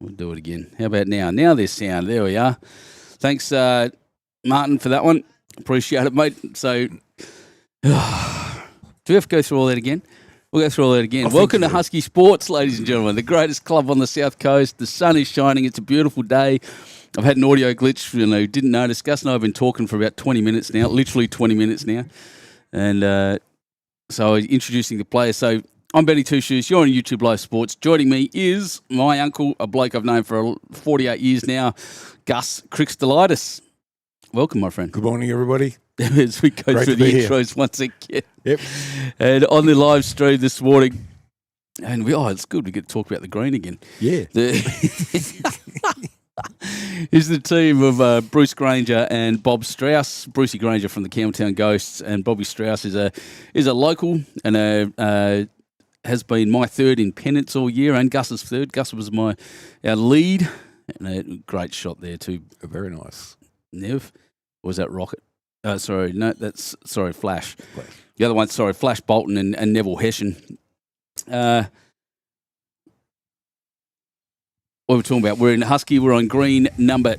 We'll do it again. How about now? Now there's sound. There we are. Thanks, Martin, for that one. Appreciate it, mate. So, do we have to go through all that again? We'll go through all that again. Welcome to Husky Sports, ladies and gentlemen, the greatest club on the South Coast. The sun is shining. It's a beautiful day. I've had an audio glitch, didn't notice. Gus and I have been talking for about 20 minutes now, literally 20 minutes now. And so introducing the players. So I'm Benny Two Shoes. You're on YouTube Live Sports. Joining me is my uncle, a bloke I've known for 48 years now, Gus Crixtolitis. Welcome, my friend. Good morning, everybody. As we go Great through the intros once again. Yep. And on the live stream this morning, and it's good we get to talk about the green again. Yeah. Is the team of Bruce Granger and Bob Strauss. Brucey Granger from the Campbelltown Ghosts, and Bobby Strauss is a local and has been my third in pennants all year, and Gus's third. Gus was our lead, and a great shot there too. Very nice. Nev, or was that Rocket? Flash. Flash. The other one, Flash Bolton and Neville Hessian. What are we talking about? We're in Husky. We're on green number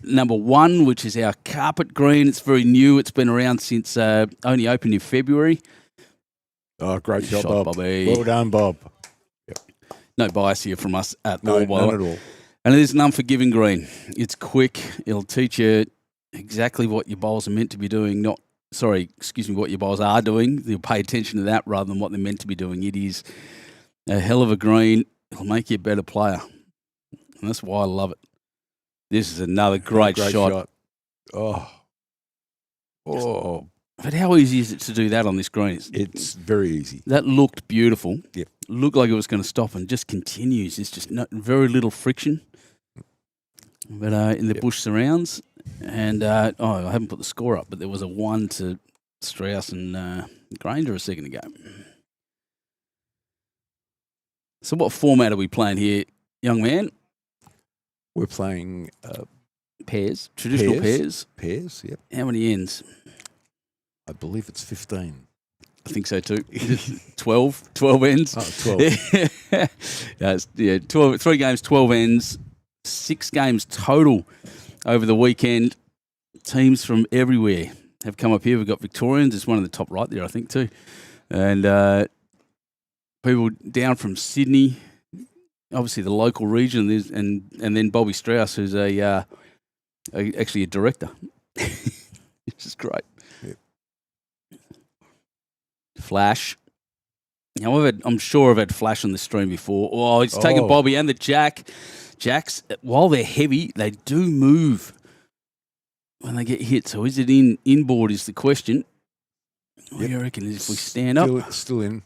1, which is our carpet green. It's very new. It's been around since only opened in February. Oh, great shot, Bob. Bobby. Well done, Bob. Yep. No bias here from us at all. No, none at all. And it is an unforgiving green. It's quick. It'll teach you exactly what your bowls are meant to be doing. What your bowls are doing. You'll pay attention to that rather than what they're meant to be doing. It is a hell of a green. It'll make you a better player. And that's why I love it. This is another great shot. Oh. But how easy is it to do that on this green? It's very easy. That looked beautiful. Yep. Looked like it was going to stop and just continues. There's just very little friction. But in the bush surrounds. And, I haven't put the score up, but there was a 1 to Strauss and Granger a second ago. So what format are we playing here, young man? We're playing pairs, traditional pairs. Pairs, yep. How many ends? I believe it's 15. I think so too. 12 ends. Oh, 12. 12, 3 games, 12 ends, 6 games total over the weekend. Teams from everywhere have come up here. We've got Victorians. It's one of the top right there, I think, too. And people down from Sydney, obviously the local region, and then Bobby Strauss, who's actually a director, which is great. Yep. Flash. Now, I'm sure I've had Flash on the stream before. Oh, it's taken Bobby and the Jacks, while they're heavy, they do move when they get hit. So is it inboard is the question. What do you reckon if we stand up? Still in.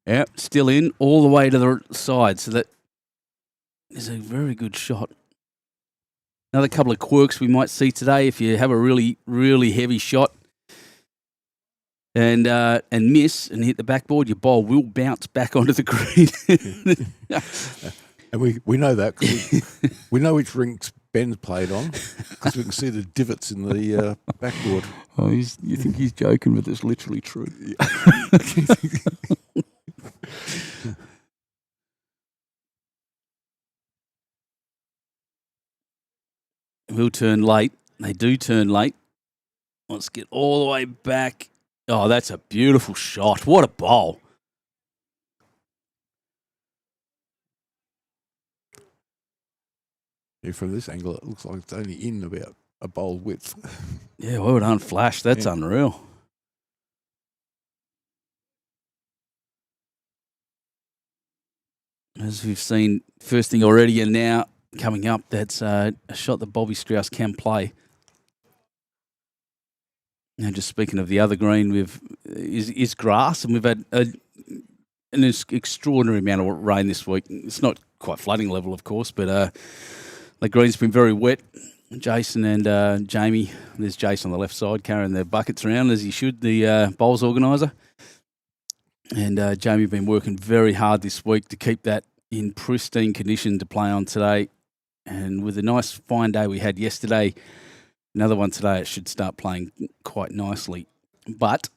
Yep, still in, all the way to the side. So that is a very good shot. Another couple of quirks we might see today if you have a really, really heavy shot and miss and hit the backboard, your ball will bounce back onto the green. And we know that because we know which rinks Ben's played on because we can see the divots in the backboard. Oh, you think he's joking, but it's literally true. We'll turn late. They do turn late. Let's get all the way back. Oh, that's a beautiful shot. What a bowl. Yeah, from this angle, it looks like it's only in about a bowl width. Yeah, well done, Flash. That's unreal. As we've seen, first thing already and now coming up, that's a shot that Bobby Strauss can play. Now, just speaking of the other green, is grass, and we've had an extraordinary amount of rain this week. It's not quite flooding level, of course, but the green's been very wet. Jason and Jamie, there's Jason on the left side carrying their buckets around as he should, the bowls organiser. And Jamie been working very hard this week to keep that in pristine condition to play on today. And with the nice fine day we had yesterday, another one today, it should start playing quite nicely. But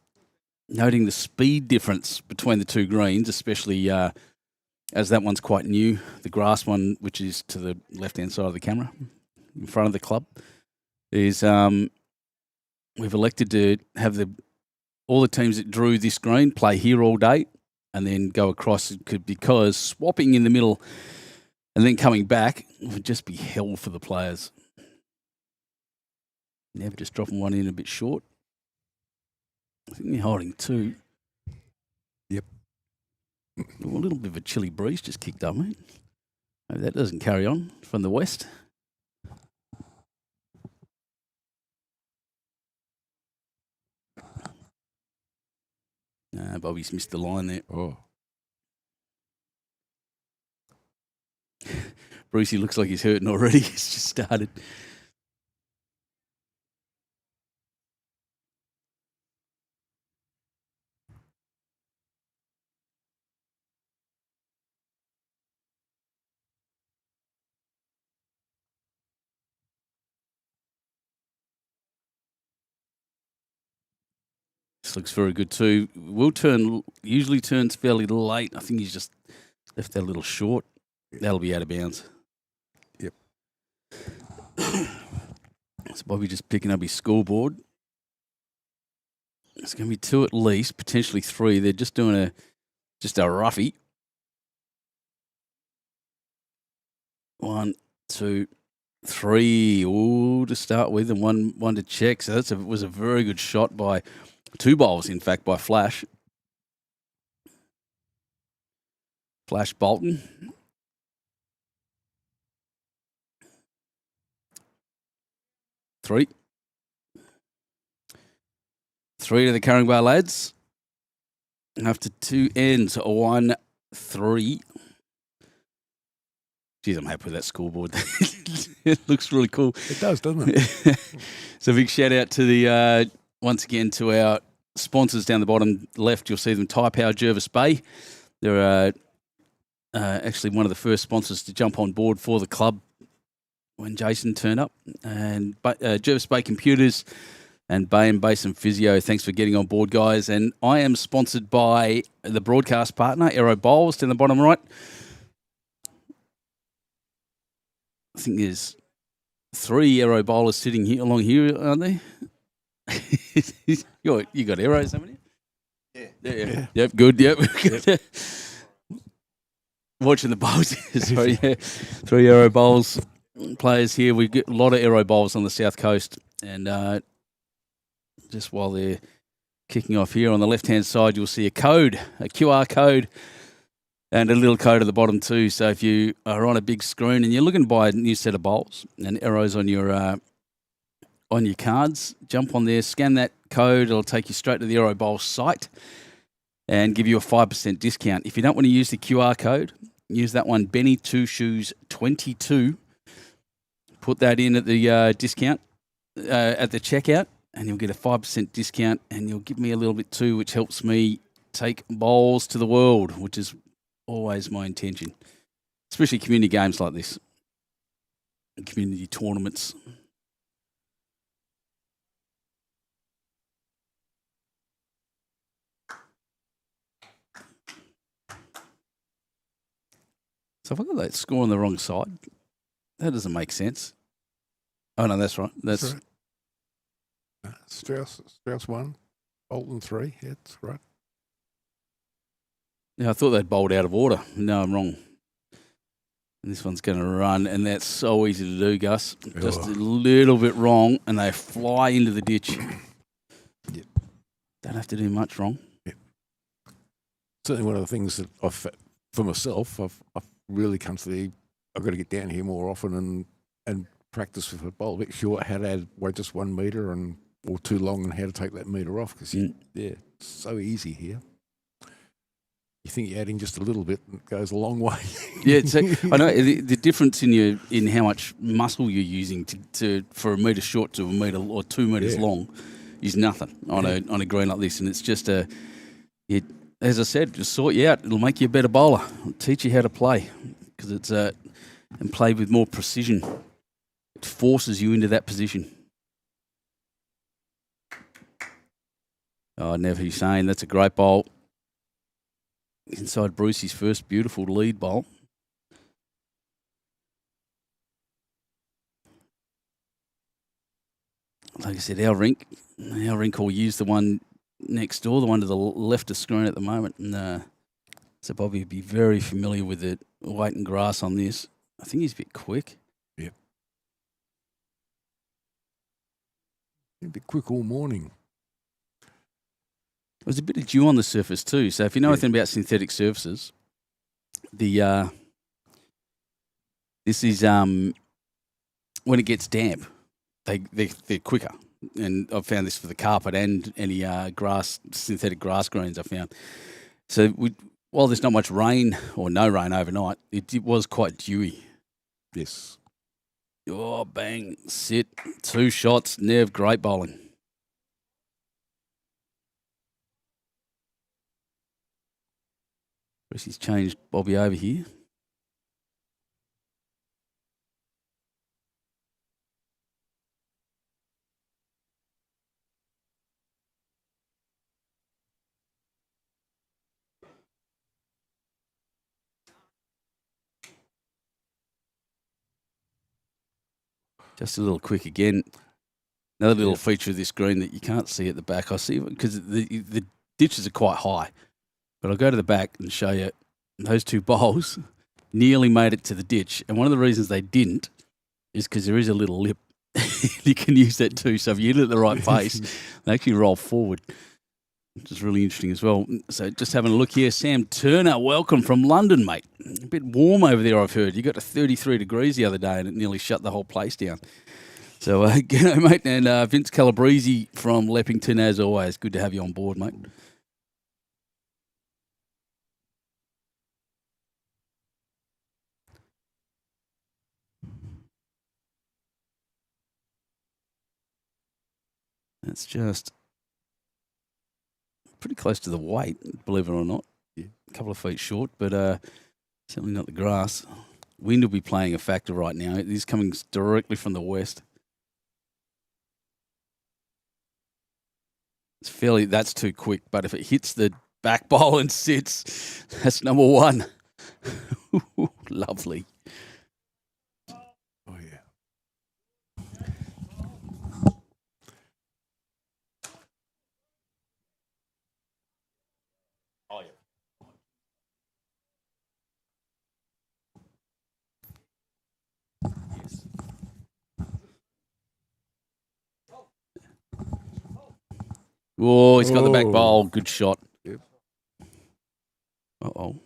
noting the speed difference between the two greens, especially as that one's quite new. The grass one, which is to the left-hand side of the camera, in front of the club, is we've elected to have all the teams that drew this green play here all day and then go across, because swapping in the middle and then coming back would just be hell for the players. Never just dropping one in a bit short. I think they're holding 2. Yep. A little bit of a chilly breeze just kicked up, mate. Maybe that doesn't carry on from the west. Bobby's missed the line there. Oh. Brucey looks like he's hurting already. He's just started. This looks very good too. Usually turns fairly late. I think he's just left that a little short. That'll be out of bounds. Yep. So Bobby just picking up his scoreboard. It's going to be 2 at least, potentially 3. They're just doing a roughie. 1, 2, 3. Ooh, to start with, and one to check. So that was a very good shot by 2 bowls, in fact, by Flash. Flash Bolton. Three to the Currangbar lads. After 2 ends, 1, 3. Geez, I'm happy with that scoreboard. It looks really cool. It does, doesn't it? So big shout out to the once again to our sponsors down the bottom left. You'll see them, Tyre Power Jervis Bay. They're actually one of the first sponsors to jump on board for the club when Jason turned up. And Jervis Bay Computers and Bay and Basin Physio, thanks for getting on board, guys. And I am sponsored by the broadcast partner, Aero Bowls, down the bottom right. I think there's 3 Aero bowlers sitting here along here, aren't there? You got arrows, haven't you? Yeah. Yep, good. Yep. Watching the bowls. Sorry, yeah. 3 Aero bowls players here. We get a lot of Aero bowls on the south coast, and just while they're kicking off here on the left-hand side, you'll see a QR code, and a little code at the bottom too. So if you are on a big screen and you're looking to buy a new set of bowls and arrows on your cards, jump on there, scan that code. It'll take you straight to the Aero Bowl site and give you a 5% discount. If you don't want to use the QR code, use that one, Benny Two Shoes 22. Put that in at the discount at the checkout, and you'll get a 5% discount. And you'll give me a little bit too, which helps me take bowls to the world, which is always my intention, especially community games like this, community tournaments. So if I got that score on the wrong side, that doesn't make sense. Oh, no, that's right. That's right. Strauss 1, Bolton 3. Yeah, that's right. Yeah, I thought they'd bowled out of order. No, I'm wrong. And this one's going to run, and that's so easy to do, Gus. Just a little bit wrong, and they fly into the ditch. Yep. Don't have to do much wrong. Yep. Certainly one of the things that for myself, I've really come to I've got to get down here more often and practice with a bowl, a bit short, how to add just 1 metre or too long, and how to take that metre off, because it's so easy here. You think you're adding just a little bit, and it goes a long way. Yeah, I know the difference in how much muscle you're using for a metre short to a metre or 2 metres long is nothing on a green like this, and it's just as I said, just sort you out. It'll make you a better bowler. It'll teach you how to play, because it's and play with more precision. It forces you into that position. Oh, Never Hussein, that's a great bowl. inside Brucey's first beautiful lead bowl. Like I said, our rink will use the one next door, the one to the left of screen at the moment. And so Bobby would be very familiar with the weight and grass on this. I think he's a bit quick. Yep. A bit quick all morning. There's a bit of dew on the surface too. So if you know anything about synthetic surfaces, this is when it gets damp, they're quicker. And I've found this for the carpet and any synthetic grass greens I've found. So while there's not much rain or no rain overnight, it was quite dewy. Yes. Oh, bang, sit, 2 shots, Nev, great bowling. He's changed Bobby over here. Just a little quick again. Another little feature of this green that you can't see at the back. I see because the ditches are quite high. But I'll go to the back and show you those 2 bowls nearly made it to the ditch. And one of the reasons they didn't is because there is a little lip. You can use that too. So if you hit it at the right pace, they actually roll forward, which is really interesting as well. So just having a look here. Sam Turner, welcome from London, mate. A bit warm over there, I've heard. You got to 33 degrees the other day and it nearly shut the whole place down. So, g'day, mate. And Vince Calabrese from Leppington, as always. Good to have you on board, mate. That's just pretty close to the weight, believe it or not. Yeah. A couple of feet short, but certainly not the grass. Wind will be playing a factor right now. It is coming directly from the west. That's too quick, but if it hits the back bowl and sits, that's number 1. Lovely. Oh, yeah. Oh, yeah. Yes. Oh, he's got the back bowl. Good shot. Yep. Uh-oh.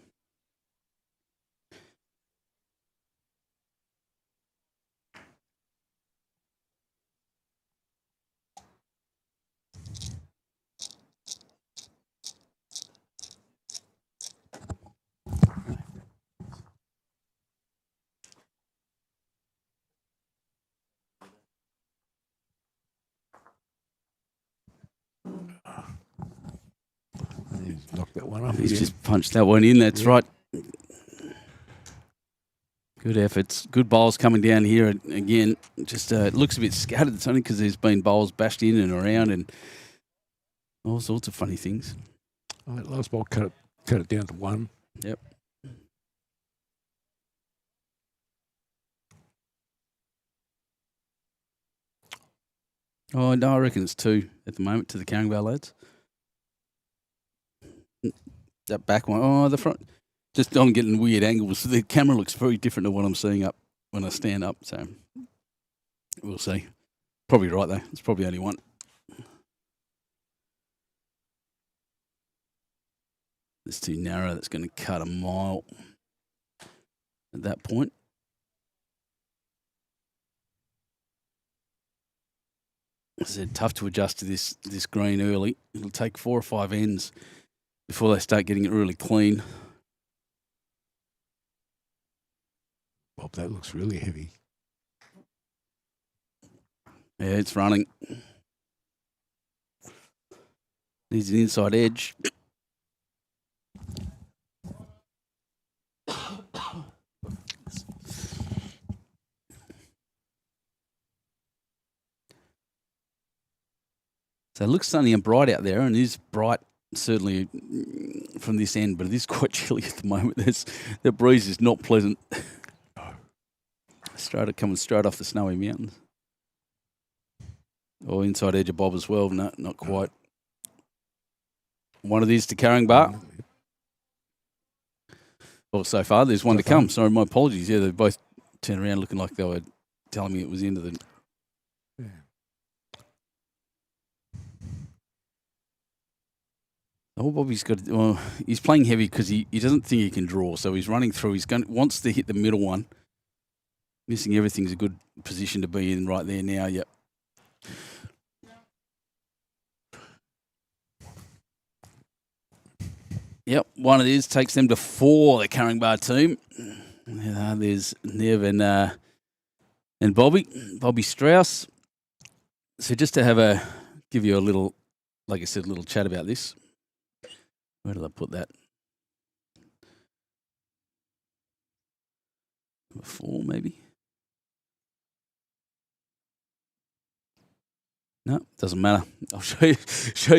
He's knocked that one up. He's just punched that one in. That's right. Good efforts. Good bowls coming down here. And again, just it looks a bit scattered. It's only because there's been bowls bashed in and around and all sorts of funny things. Oh, that last bowl cut it down to 1. Yep. Oh, no, I reckon it's 2 at the moment to the Carringvale lads. That back one. Oh, the front. Just I'm getting weird angles. The camera looks very different to what I'm seeing up when I stand up. So we'll see. Probably right though. It's probably only 1. It's too narrow. That's going to cut a mile at that point. As I said, tough to adjust to this green early. It'll take 4 or 5 ends before they start getting it really clean. Bob, that looks really heavy. Yeah, it's running. Needs an inside edge. So it looks sunny and bright out there, and it is bright certainly from this end, but it is quite chilly at the moment. The breeze is not pleasant. Coming straight off the snowy mountains. Or inside edge of Bob as well. No, not quite. One of these to Carrying Bar. Well, so far, there's one to come. Sorry, my apologies. Yeah, they both turned around looking like they were telling me it was the end of the... Yeah. Oh, Bobby's got... Well, he's playing heavy because he doesn't think he can draw, so he's running through. Wants to hit the middle one. Missing everything's a good position to be in right there now, yep. Yep, one of these takes them to 4, the Carrying Bar team. There's Nev and Bobby Strauss. So just to give you a little, like I said, a little chat about this. Where did I put that? Number 4, maybe? No, doesn't matter. I'll show you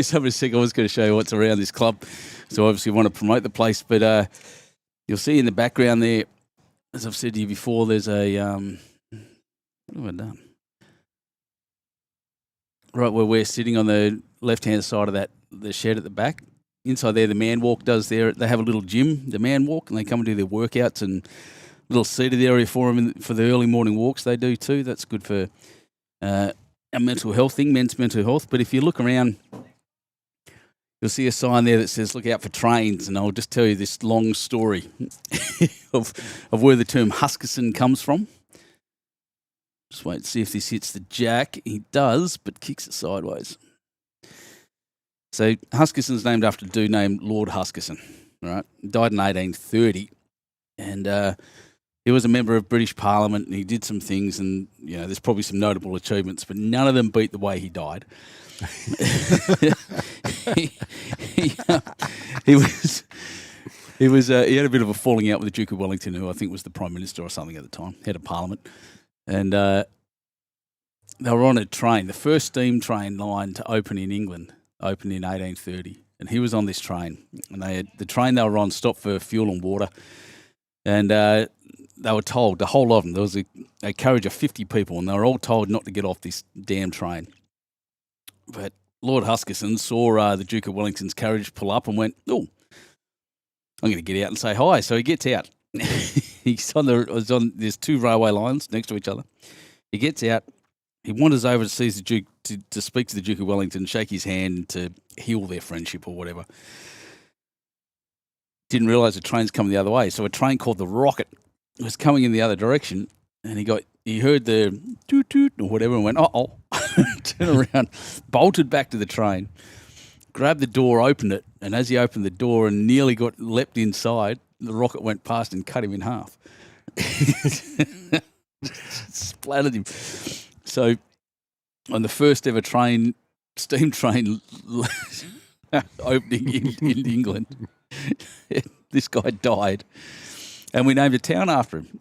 some in a second. I was going to show you what's around this club. So obviously want to promote the place. But you'll see in the background there, as I've said to you before, there's a... what have I done? Right where we're sitting on the left-hand side of the shed at the back. Inside there, the Man Walk does there. They have a little gym, the Man Walk, and they come and do their workouts and little seated area for them for the early morning walks they do too. That's good for... a mental health thing, men's mental health. But if you look around, you'll see a sign there that says, look out for trains. And I'll just tell you this long story of where the term HUSKISSON comes from. Just wait to see if this hits the jack. He does, but kicks it sideways. So HUSKISSON's named after a dude named Lord Huskisson, right? Died in 1830. And he was a member of British Parliament, and he did some things, and there's probably some notable achievements, but none of them beat the way he died. He had a bit of a falling out with the Duke of Wellington, who I think was the Prime Minister or something at the time, head of Parliament, and they were on a train, the first steam train line to open in England, opened in 1830, and he was on this train, and the train they were on stopped for fuel and water, and they were told, the whole of them, there was a carriage of 50 people, and they were all told not to get off this damn train. But Lord Huskisson saw the Duke of Wellington's carriage pull up and went, oh, I'm going to get out and say hi. So he gets out. There's 2 railway lines next to each other. He gets out. He wanders over to see the Duke, to speak to the Duke of Wellington, shake his hand to heal their friendship or whatever. Didn't realise the train's coming the other way. So a train called the Rocket was coming in the other direction, and he heard the toot toot or whatever and went, uh-oh. Turned around, bolted back to the train, grabbed the door, opened it, and as he opened the door and nearly leapt inside, the Rocket went past and cut him in half. Splattered him. So on the first ever steam train opening in England, this guy died. And we named a town after him.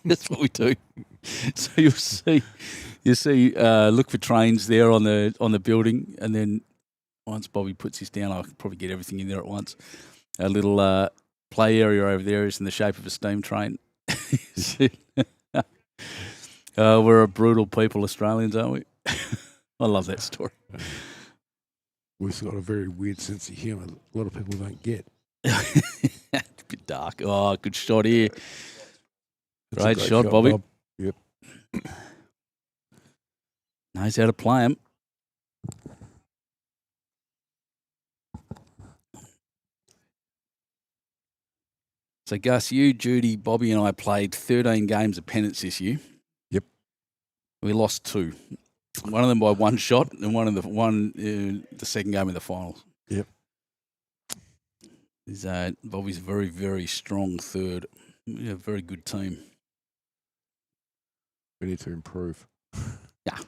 That's what we do. So you'll see. Look for trains there on the building, and then once Bobby puts this down, I'll probably get everything in there at once. A little play area over there is in the shape of a steam train. We're a brutal people, Australians, aren't we? I love that story. We've got a very weird sense of humour that a lot of people don't get. It's a bit dark. Oh, good shot here. That's great shot, Bobby. Bob. Yep. Knows how to play him. So, Gus, you, Judy, Bobby and I played 13 games of pennants this year. Yep. We lost 2. One of them by 1 shot and one the second game of the finals. Yep. Bobby's very, very strong third. We have a very good team. We need to improve. Yeah.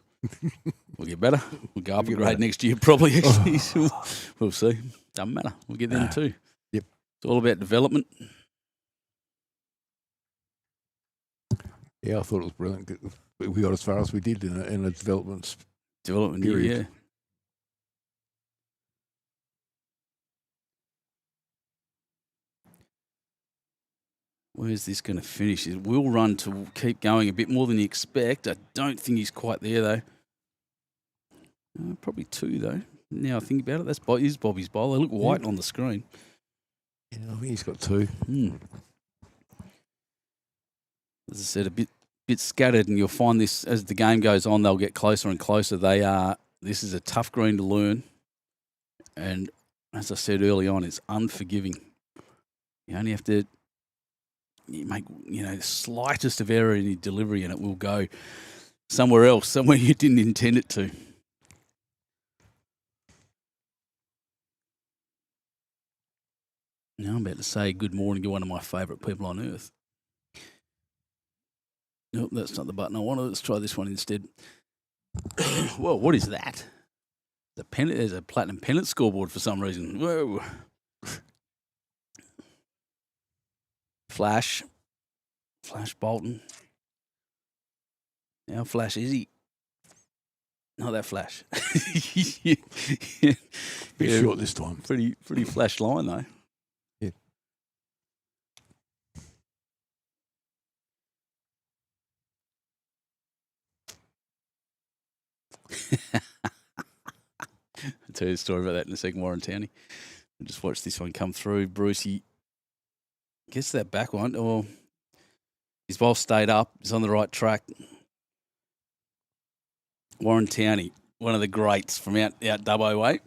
We'll get better. We'll go up a grade next year probably, actually. We'll see. Doesn't matter. We'll get them too. Yep. It's all about development. Yeah, I thought it was brilliant. We got as far as we did in a development year, period. yeah. Where's this going to finish? It will run to keep going a bit more than you expect. I don't think he's quite there, though. Probably 2, though. Now I think about it, is Bobby's bowl. They look white on the screen. Yeah, I think he's got 2. As I said, a bit scattered, and you'll find this as the game goes on. They'll get closer and closer. This is a tough green to learn, and as I said early on, it's unforgiving. You only have to make the slightest of error in your delivery, and it will go somewhere else, somewhere you didn't intend it to. Now I'm about to say good morning to one of my favourite people on earth. Nope, that's not the button I wanted. Let's try this one instead. Well, what is that? There's a platinum pennant scoreboard for some reason. Whoa. Flash Bolton. Now Flash Izzy. Not that Flash. Bit short this time. Pretty flash line though. Yeah. I'll tell you a story about that in a second, Warren Towney. I just watched this one come through. Brucey gets that back one. Oh, his ball stayed up. He's on the right track. Warren Towney, one of the greats from out Dubbo way.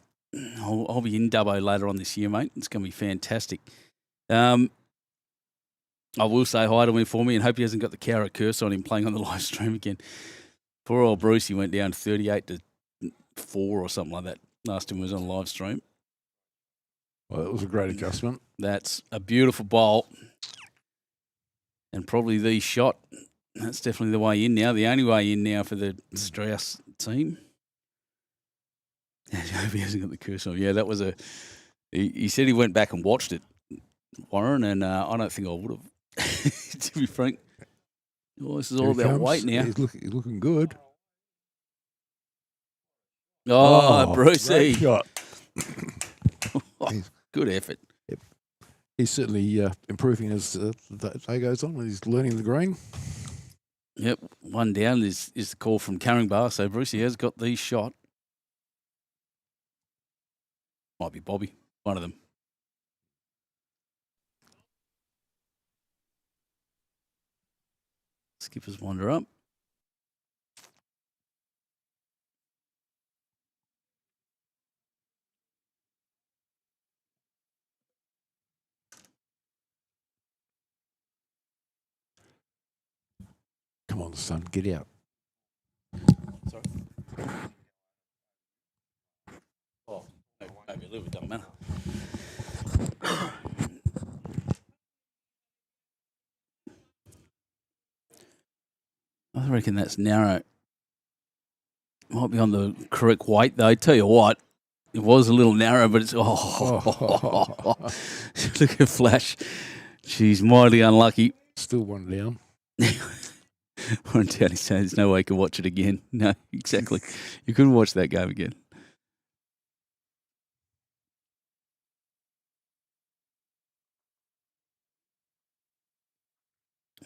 I'll be in Dubbo later on this year, mate. It's going to be fantastic. I will say hi to him for me and hope he hasn't got the Cowra curse on him playing on the live stream again. Poor old Brucey went down 38-4 or something like that last time he was on live stream. Well, that was a great adjustment. That's a beautiful bowl and probably the shot. That's definitely the way in now, the only way in now for the Strauss team. I hope he hasn't got the curse on. Yeah, that was he said he went back and watched it, Warren, and I don't think I would have, to be frank. Oh, this is all about weight now. He's looking good. Oh, Brucey. Great shot. Good effort. Yep. He's certainly improving as the day goes on. He's learning the green. Yep, one down is the call from Carringbar. So Brucey has got the shot. Might be Bobby, one of them. Skippers wander up. Come on, son, get out. Sorry. Oh, maybe a little bit, doesn't matter. I reckon that's narrow. Might be on the correct weight, though. Tell you what, it was a little narrow, but it's... Look at Flash. She's mighty unlucky. Still one down. One down, he's saying there's no way you can watch it again. No, exactly. You couldn't watch that game again.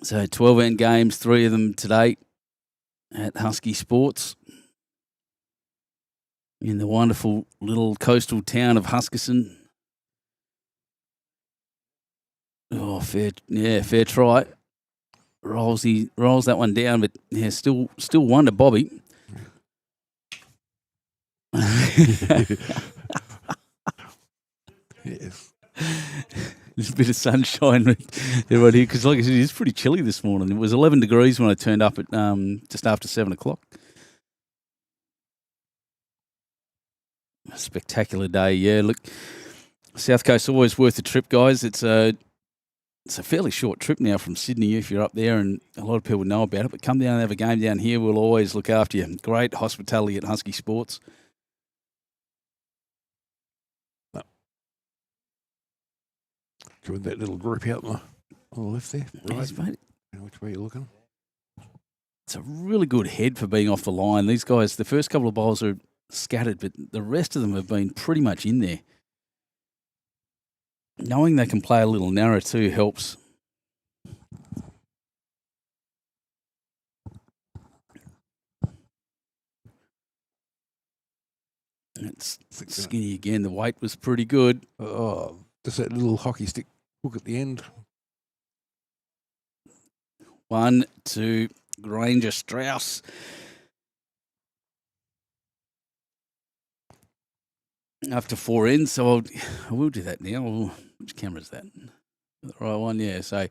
So 12 end games, 3 of them today at Husky Sports in the wonderful little coastal town of Huskisson. Oh, fair try. Rolls that one down, but yeah, still one to Bobby. Yes. There's a bit of sunshine right here because, like I said, it's pretty chilly this morning. It was 11 degrees when I turned up at just after 7 o'clock. A spectacular day, yeah. Look, South Coast always worth a trip, guys. It's a fairly short trip now from Sydney if you're up there, and a lot of people know about it. But come down and have a game down here. We'll always look after you. Great hospitality at Husky Sports. Join that little group out on the left there. Right. Yes, mate. Which way are you looking? It's a really good head for being off the line. These guys, the first couple of bowls are scattered, but the rest of them have been pretty much in there. Knowing they can play a little narrow too helps. It's skinny again. The weight was pretty good. Oh, just that little hockey stick hook at the end. 1, 2, Granger Strauss. After 4 ends, so I will do that now. Which camera is that? The right one, yeah. So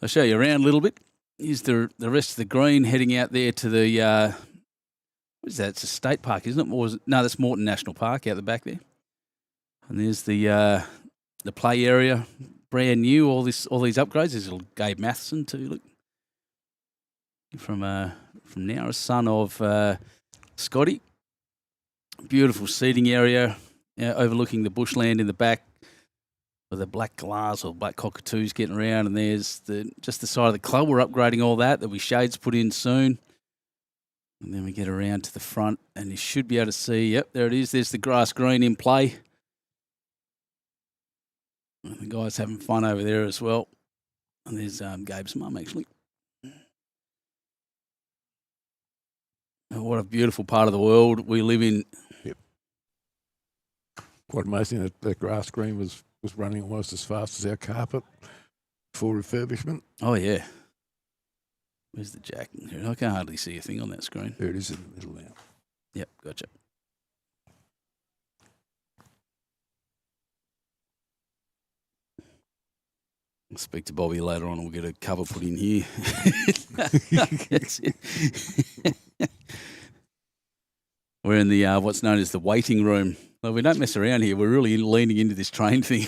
I'll show you around a little bit. Here's the rest of the green heading out there to the, what is that? It's a state park, isn't it? Or is it? No, that's Morton National Park out the back there. And there's the play area, brand new. All these upgrades. There's little Gabe Matheson too. Look, from Nowra, son of Scotty. Beautiful seating area, overlooking the bushland in the back, with the black glass or black cockatoos getting around. And there's just the side of the club. We're upgrading all that. There'll be shades put in soon. And then we get around to the front, and you should be able to see, yep, there it is. There's the grass green in play. And the guys having fun over there as well. And there's Gabe's mum, actually. Oh, what a beautiful part of the world we live in. Yep. Quite amazing that the grass green was running almost as fast as our carpet for refurbishment. Oh, yeah. Where's the jack? I can hardly see a thing on that screen. There it is in the middle now. Yep, gotcha. I'll speak to Bobby later on. We'll get a cover put in here. That's it. We're in the what's known as the waiting room. Well, we don't mess around here. We're really leaning into this train thing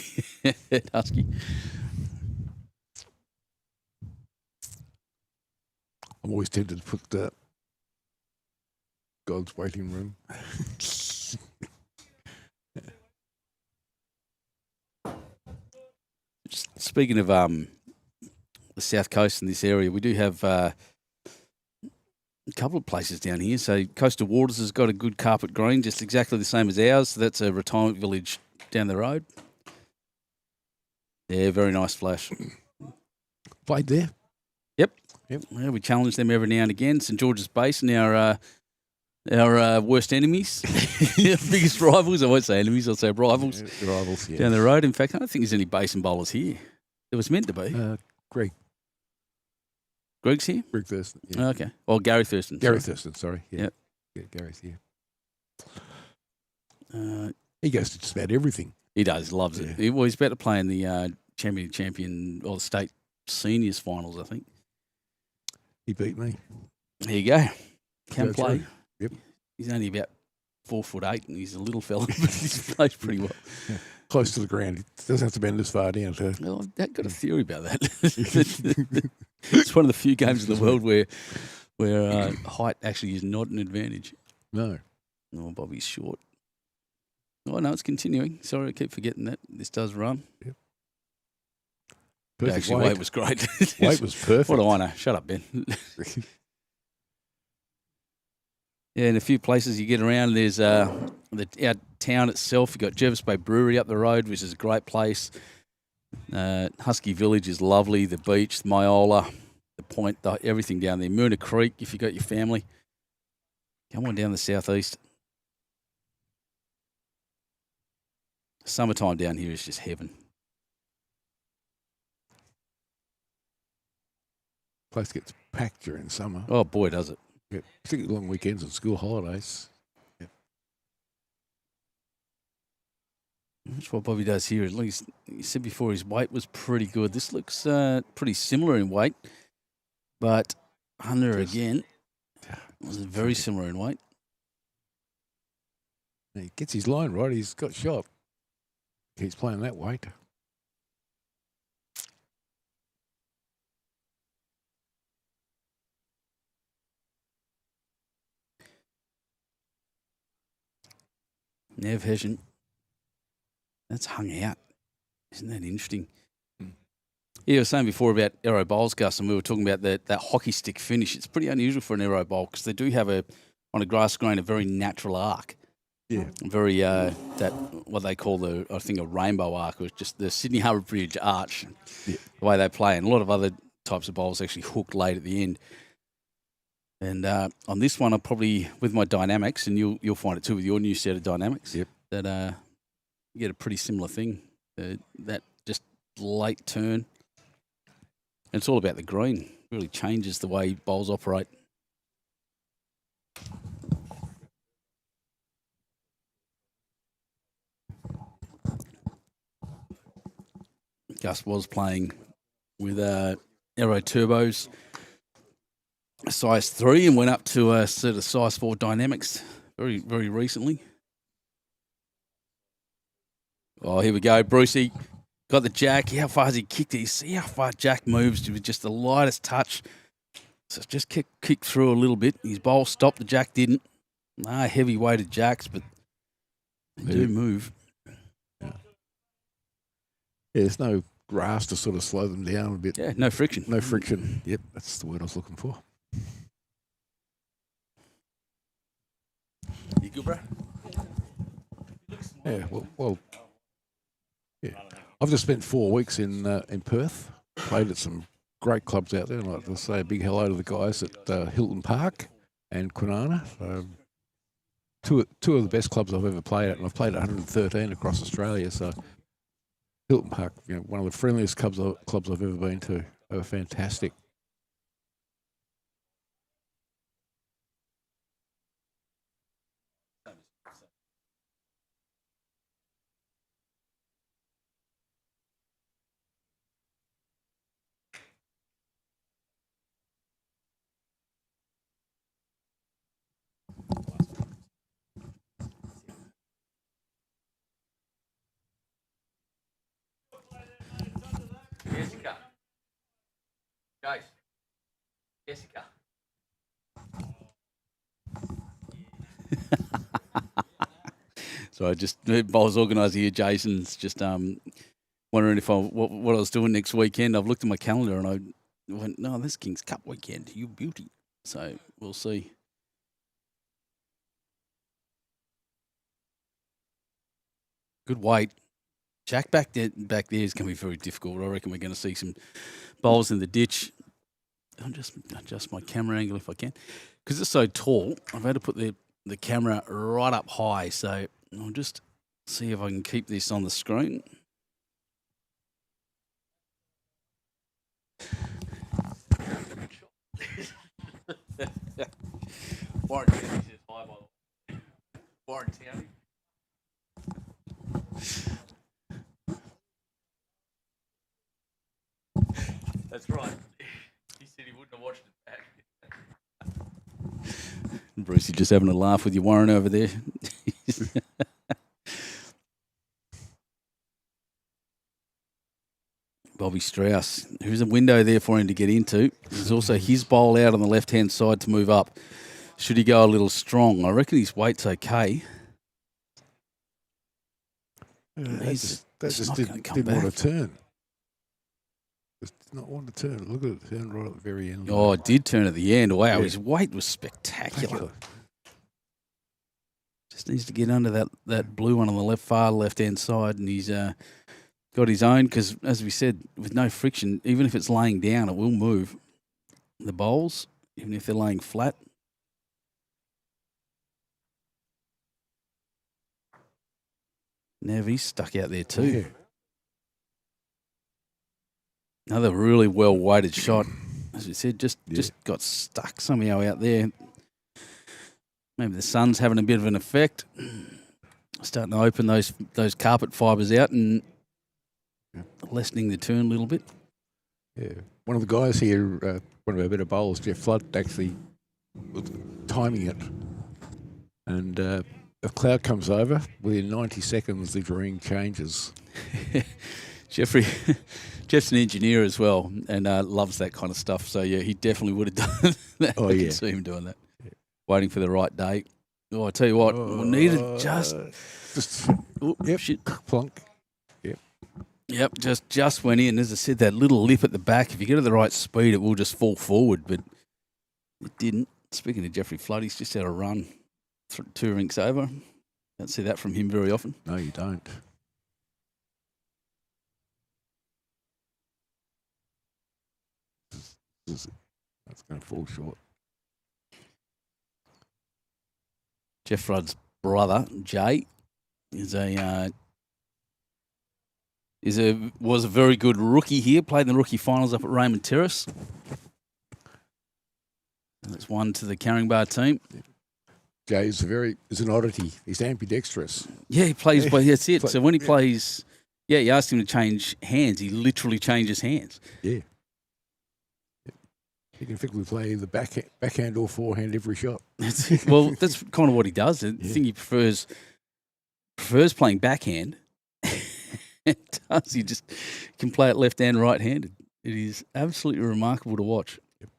at Husky. I'm always tempted to put God's waiting room. Speaking of the South Coast in this area, we do have a couple of places down here. So Coastal Waters has got a good carpet green, just exactly the same as ours. So that's a retirement village down the road. Yeah, very nice flash. Played there. Yep. Yeah, we challenge them every now and again. St George's Basin, our worst enemies, biggest rivals. I won't say enemies, I'll say rivals. Yeah, rivals, yeah. Down the road. In fact, I don't think there's any basin bowlers here. There was meant to be. Greg's here? Greg Thurston. Yeah. Oh, okay. Or Gary Thurston. Gary Thurston, sorry. Yeah. Yep. Yeah, Gary's here. He goes to just about everything. He does, loves it. He's about to play in the champion or the state seniors finals, I think. He beat me. There you go. Can play. Through. Yep. He's only about 4'8" and he's a little fella, but he plays pretty well. Yeah. Close to the ground. He doesn't have to bend as far down. So. Well, I've got a theory about that. It's one of the few games in the world where height actually is not an advantage. No. No, Bobby's short. Oh, no, it's continuing. Sorry, I keep forgetting that. This does run. Yep. Perfect Actually, weight was great. Weight was perfect. What do I know? Shut up, Ben. Yeah, in a few places you get around, there's our town itself. You've got Jervis Bay Brewery up the road, which is a great place. Husky Village is lovely. The beach, the Myola, the point, everything down there. Moona Creek, if you've got your family. Come on down the southeast. Summertime down here is just heaven. Place gets packed during summer. Oh, boy, does it. Yeah, particularly long weekends and school holidays. Yeah. That's what Bobby does here. At least he said before his weight was pretty good. This looks pretty similar in weight, but under again was very similar in weight. He gets his line right. He's got shot. He's playing that weight. Nev Hessian. That's hung out. Isn't that interesting? Yeah, I was saying before about aero bowls, Gus, and we were talking about that hockey stick finish. It's pretty unusual for an aero bowl because they do have on a grass green, a very natural arc. Yeah. Very, that what they call a rainbow arc, or just the Sydney Harbour Bridge arch, the way they play. And a lot of other types of bowls actually hooked late at the end. And on this one, I'll probably, with my dynamics, and you'll find it too with your new set of dynamics, Yep. that you get a pretty similar thing. That just late turn. And it's all about the green. It really changes the way bowls operate. Gus was playing with Aero Turbos, size 3, and went up to a sort of size 4 dynamics very, very recently. Oh, here we go. Brucey got the jack. How far has he kicked it? You see how far Jack moves with just the lightest touch. So it's just kicked through a little bit. His bowl stopped. The jack didn't. Heavy-weighted jacks, but they do move. Yeah, there's no grass to sort of slow them down a bit. Yeah, no friction. No friction. Yep, that's the word I was looking for. You good, bro? Yeah, well, yeah. I've just spent 4 weeks in Perth. Played at some great clubs out there. I'd like to say a big hello to the guys at Hilton Park and Kwinana. Two of the best clubs I've ever played at, and I've played at 113 across Australia. So Hilton Park, one of the friendliest clubs I've ever been to. They were fantastic. Jessica. Guys. Jessica. So I was organising here. Jason's just wondering if what I was doing next weekend. I've looked at my calendar and I went, no, this King's Cup weekend. You beauty. So we'll see. Good weight. Jack back there is going to be very difficult. I reckon we're going to see some bowls in the ditch. I'll just adjust my camera angle if I can. Because it's so tall, I've had to put the camera right up high. So I'll just see if I can keep this on the screen. Warren County says hi, by the way. Warren County. That's right. He said he wouldn't have watched it back. Brucey just having a laugh with you, Warren, over there. Bobby Strauss, who's a window there for him to get into. There's also his bowl out on the left-hand side to move up. Should he go a little strong? I reckon his weight's okay. That just didn't want to turn. Just did not want to turn. Look at it, turn right at the very end. Oh, it did turn at the end. Wow, yeah. His weight was spectacular. Just needs to get under that blue one on the far left-hand side, and he's got his own, because, as we said, with no friction, even if it's laying down, it will move. The bowls, even if they're laying flat. Nev, he's stuck out there too. Yeah. Another really well-weighted shot. As we said, just got stuck somehow out there. Maybe the sun's having a bit of an effect. Starting to open those carpet fibres out and lessening the turn a little bit. Yeah. One of the guys here, one of our better bowlers, Jeff Flood, actually was timing it. And a cloud comes over. Within 90 seconds, the green changes. Jeff's an engineer as well and loves that kind of stuff. So, yeah, he definitely would have done that. Oh, I can see him doing that. Yeah. Waiting for the right date. Oh, I tell you what, we needed just yep, shit. Plunk. Yep, just went in. As I said, that little lip at the back, if you get at the right speed, it will just fall forward, but it didn't. Speaking of Jeffrey Flood, he's just had a run 2 rinks over. Don't see that from him very often. No, you don't. That's going to fall short. Jeff Rudd's brother, Jay, was a very good rookie here. Played in the rookie finals up at Raymond Terrace. That's one to the Caringbah team. Jay is an oddity. He's ambidextrous. Yeah, he plays. But that's it. So when he plays, you asked him to change hands. He literally changes hands. Yeah. He can effectively play the backhand or forehand every shot. Well, that's kind of what he does. I think he prefers playing backhand. It does. He just can play it left and right handed. It is absolutely remarkable to watch. Yep.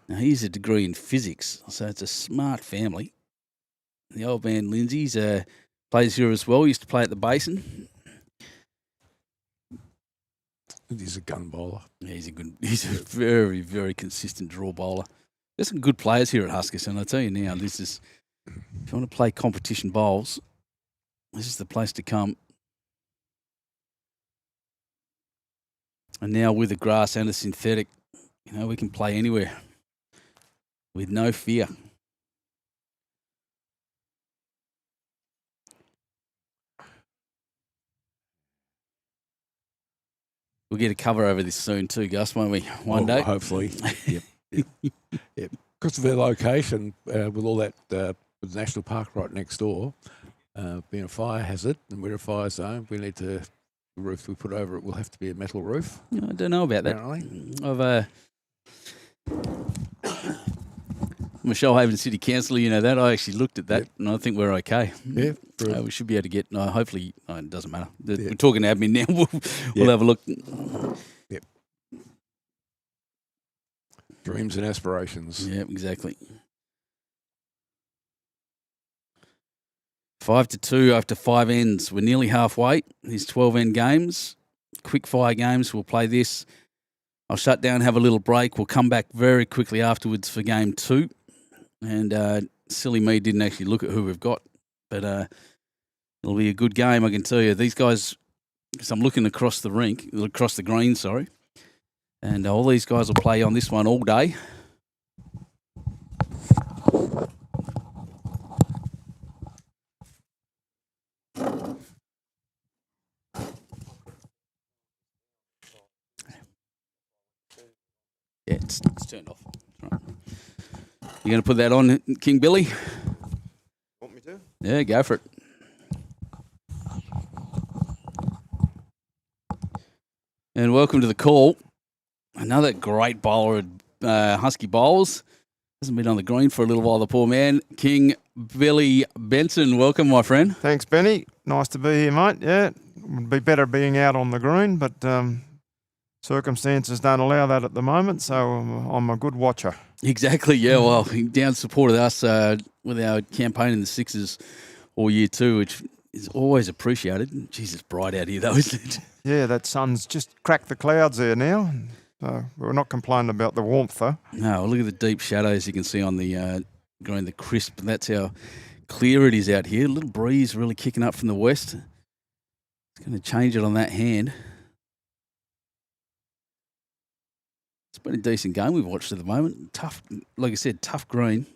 Now he's a degree in physics, so it's a smart family. The old man Lindsay's plays here as well. He used to play at the Basin. He's a gun bowler. Yeah, he's a very, very consistent draw bowler. There's some good players here at HUSKISSON. I tell you now, if you want to play competition bowls, this is the place to come. And now with a grass and a synthetic, we can play anywhere with no fear. We'll get a cover over this soon too, Gus, won't we? One day. Hopefully. Yep. Because of their location, with all that with the national park right next door, being a fire hazard, and we're a fire zone, we need to, the roof we put over it will have to be a metal roof. I don't know about that. Apparently. Michelle Haven City Council, that. I actually looked at that, and I think we're okay. Yeah. We should be able to get, hopefully, it doesn't matter. We're talking admin now. We'll have a look. Yep. Dreams and aspirations. Yeah, exactly. 5-2 after 5 ends. We're nearly halfway. These 12 end games, quick fire games. We'll play this. I'll shut down, have a little break. We'll come back very quickly afterwards for game 2. And silly me didn't actually look at who we've got. But it'll be a good game, I can tell you. These guys, because I'm looking across the green, sorry. And all these guys will play on this one all day. Yeah, it's turned off. Right. You going to put that on, King Billy? Want me to? Yeah, go for it. And welcome to the call. Another great bowler at Husky Bowls. Hasn't been on the green for a little while, the poor man. King Billy Benson, welcome, my friend. Thanks, Benny. Nice to be here, mate. Yeah, would be better being out on the green, but circumstances don't allow that at the moment, so I'm a good watcher. Exactly, yeah. Well, he down supported us with our campaign in the Sixers all year too, which is always appreciated. Jesus, bright out here though, isn't it? Yeah, that sun's just cracked the clouds there now. So we're not complaining about the warmth though. No, look at the deep shadows you can see on the green, the crisp. That's how clear it is out here. A little breeze really kicking up from the west. It's going to change it on that hand. It's been a decent game we've watched at the moment. Tough, like I said, tough green.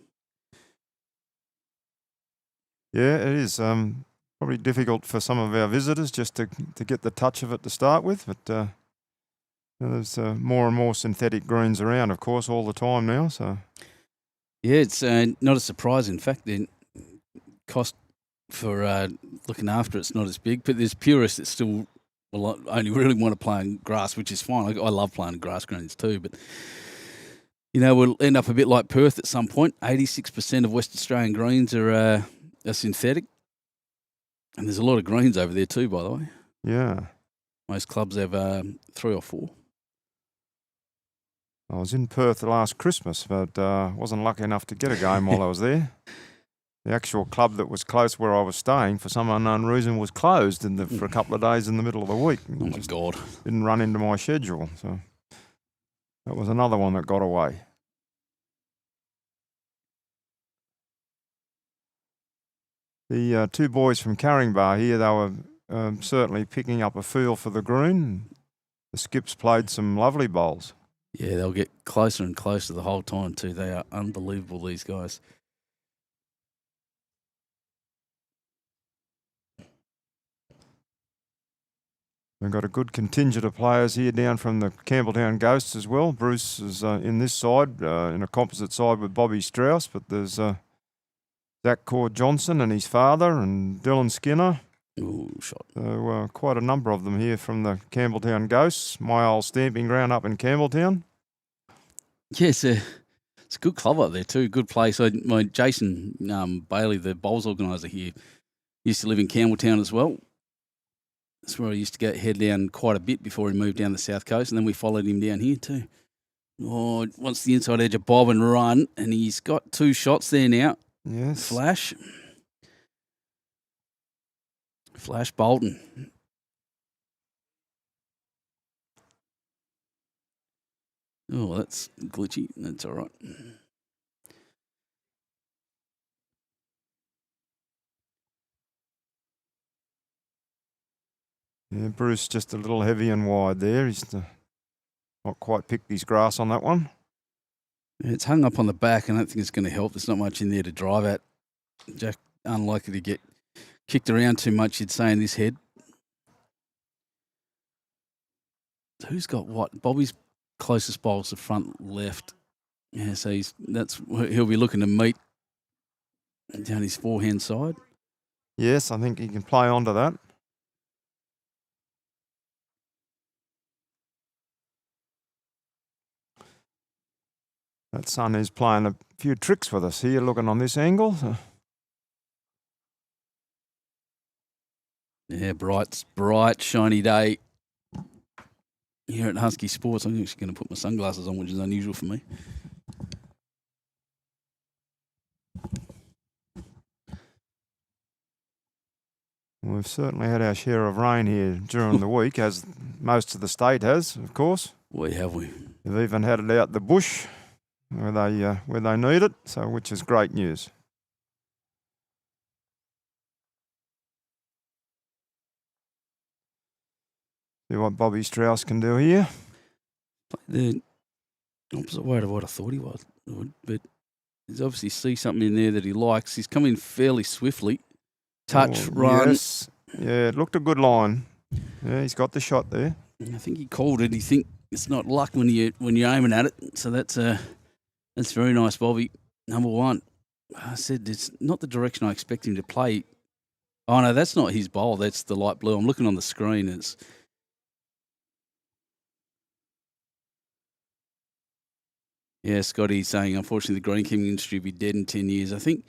Yeah, it is. Probably difficult for some of our visitors just to get the touch of it to start with, but there's more and more synthetic greens around, of course, all the time now. So yeah, it's not a surprise. In fact, the cost for looking after it's not as big, but there's purists that still will only really want to play on grass, which is fine. I love playing grass greens too, but we'll end up a bit like Perth at some point. 86% of West Australian greens are synthetic. And there's a lot of greens over there too, by the way. Yeah. Most clubs have 3 or 4. I was in Perth last Christmas, but wasn't lucky enough to get a game while I was there. The actual club that was close where I was staying, for some unknown reason, was closed for a couple of days in the middle of the week. Oh, my God. Didn't run into my schedule. So that was another one that got away. The 2 boys from Caringbah here, they were certainly picking up a feel for the green. The skips played some lovely bowls. Yeah, they'll get closer and closer the whole time too. They are unbelievable, these guys. We've got a good contingent of players here down from the Campbelltown Ghosts as well. Bruce is in this side, in a composite side with Bobby Strauss, but there's Zach Cord Johnson and his father and Dylan Skinner. Ooh, shot. So quite a number of them here from the Campbelltown Ghosts, my old stamping ground up in Campbelltown. Yeah, it's a good club up there too. Good place. My Jason Bailey, the bowls organiser here, used to live in Campbelltown as well. That's where I used to head down quite a bit before he moved down the south coast, and then we followed him down here too. Oh, wants the inside edge of bob and run, and he's got 2 shots there now. Yes. Flash Bolton. Oh, that's glitchy. That's all right. Yeah, Bruce just a little heavy and wide there. He's not quite picked his grass on that one. It's hung up on the back. I don't think it's going to help. There's not much in there to drive at. Jack, unlikely to get kicked around too much, you'd say, in this head. Who's got what? Bobby's closest bowl's the front left. Yeah, so he'll be looking to meet down his forehand side. Yes, I think he can play onto that. That son is playing a few tricks with us here, looking on this angle. So. Yeah, bright, shiny day here at Husky Sports. I'm actually going to put my sunglasses on, which is unusual for me. We've certainly had our share of rain here during the week, as most of the state has, of course. Boy, have we. We've even had it out the bush where they need it, so which is great news. See what Bobby Strauss can do here. The opposite way to what I thought he would, but he's obviously see something in there that he likes. He's come in fairly swiftly. Touch, run. Yes. Yeah, it looked a good line. Yeah, he's got the shot there. I think he called it. He think it's not luck when you're aiming at it. So that's very nice, Bobby. Number 1. I said it's not the direction I expect him to play. Oh no, that's not his bowl. That's the light blue. I'm looking on the screen. Scotty's saying, unfortunately, the greenkeeping industry will be dead in 10 years. I think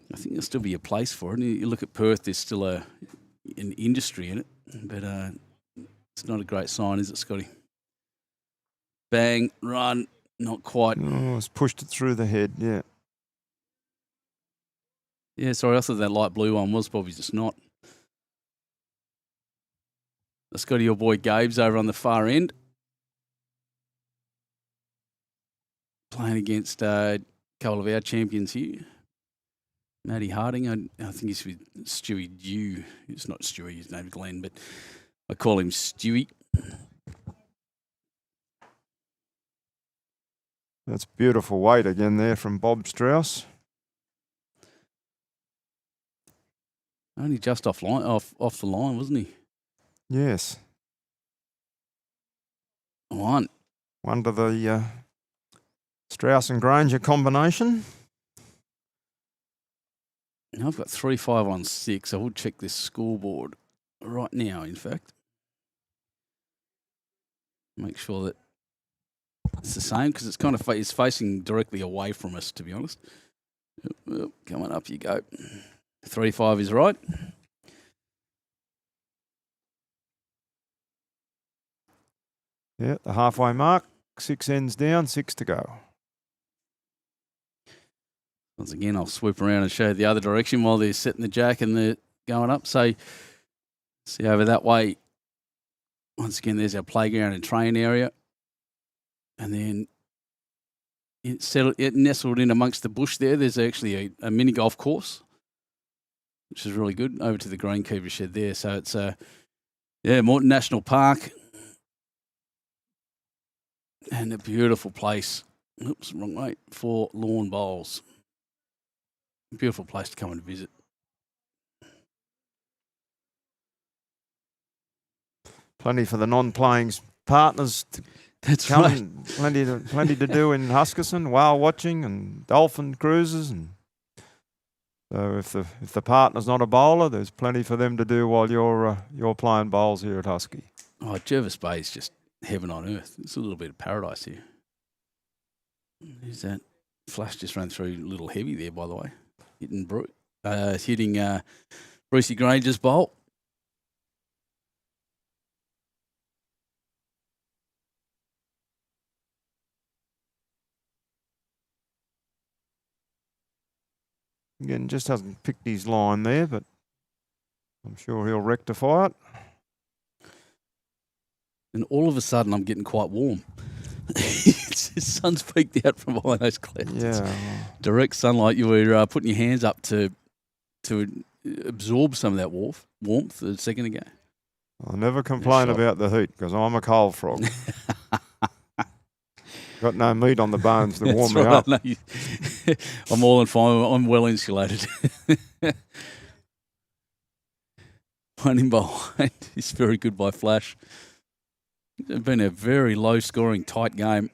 there'll still be a place for it. And you look at Perth, there's still an industry in it, but it's not a great sign, is it, Scotty? Bang, run, not quite. Oh, it's pushed it through the head, yeah. Yeah, sorry, I thought that light blue one was probably just not. Scotty, your boy Gabe's over on the far end. Playing against a couple of our champions here. Matty Harding, I think he's with Stewie Dew. It's not Stewie, his name's Glenn, but I call him Stewie. That's beautiful weight again there from Bob Strauss. Only just off the line, wasn't he? Yes. One to the Strauss and Granger combination. Now I've got 3-5 on 6. I will check this scoreboard right now, in fact. Make sure that it's the same, because it's kind of it's facing directly away from us, to be honest. Coming up you go. 3-5 is right. Yeah, the halfway mark. 6 ends down, 6 to go. Once again, I'll swoop around and show you the other direction while they're setting the jack and they're going up. So, see over that way. Once again, there's our playground and train area. And then it nestled in amongst the bush there. There's actually a mini golf course, which is really good, over to the greenkeeper shed there. So it's Morton National Park. And a beautiful place. Oops, wrong way. For lawn bowls. Beautiful place to come and visit. Plenty for the non-playing partners to That's come. right. Plenty to do in Huskisson, whale watching and dolphin cruises, and so if the partner's not a bowler, there's plenty for them to do while you're playing bowls here at Husky. Oh, Jervis Bay is just heaven on earth. It's a little bit of paradise here. Who's that? Flash just ran through a little heavy there, by the way. Hitting Brucey Granger's bowl. Again, just hasn't picked his line there, but I'm sure he'll rectify it. And all of a sudden, I'm getting quite warm. The sun's peeked out from behind those clouds. Yeah. Direct sunlight. You were putting your hands up to absorb some of that warmth a second ago. I'll never complain about the heat because I'm a cold frog. Got no meat on the bones to warm me up. No, I'm all in fine. I'm well insulated. One in behind is very good by Flash. It's been a very low-scoring, tight game.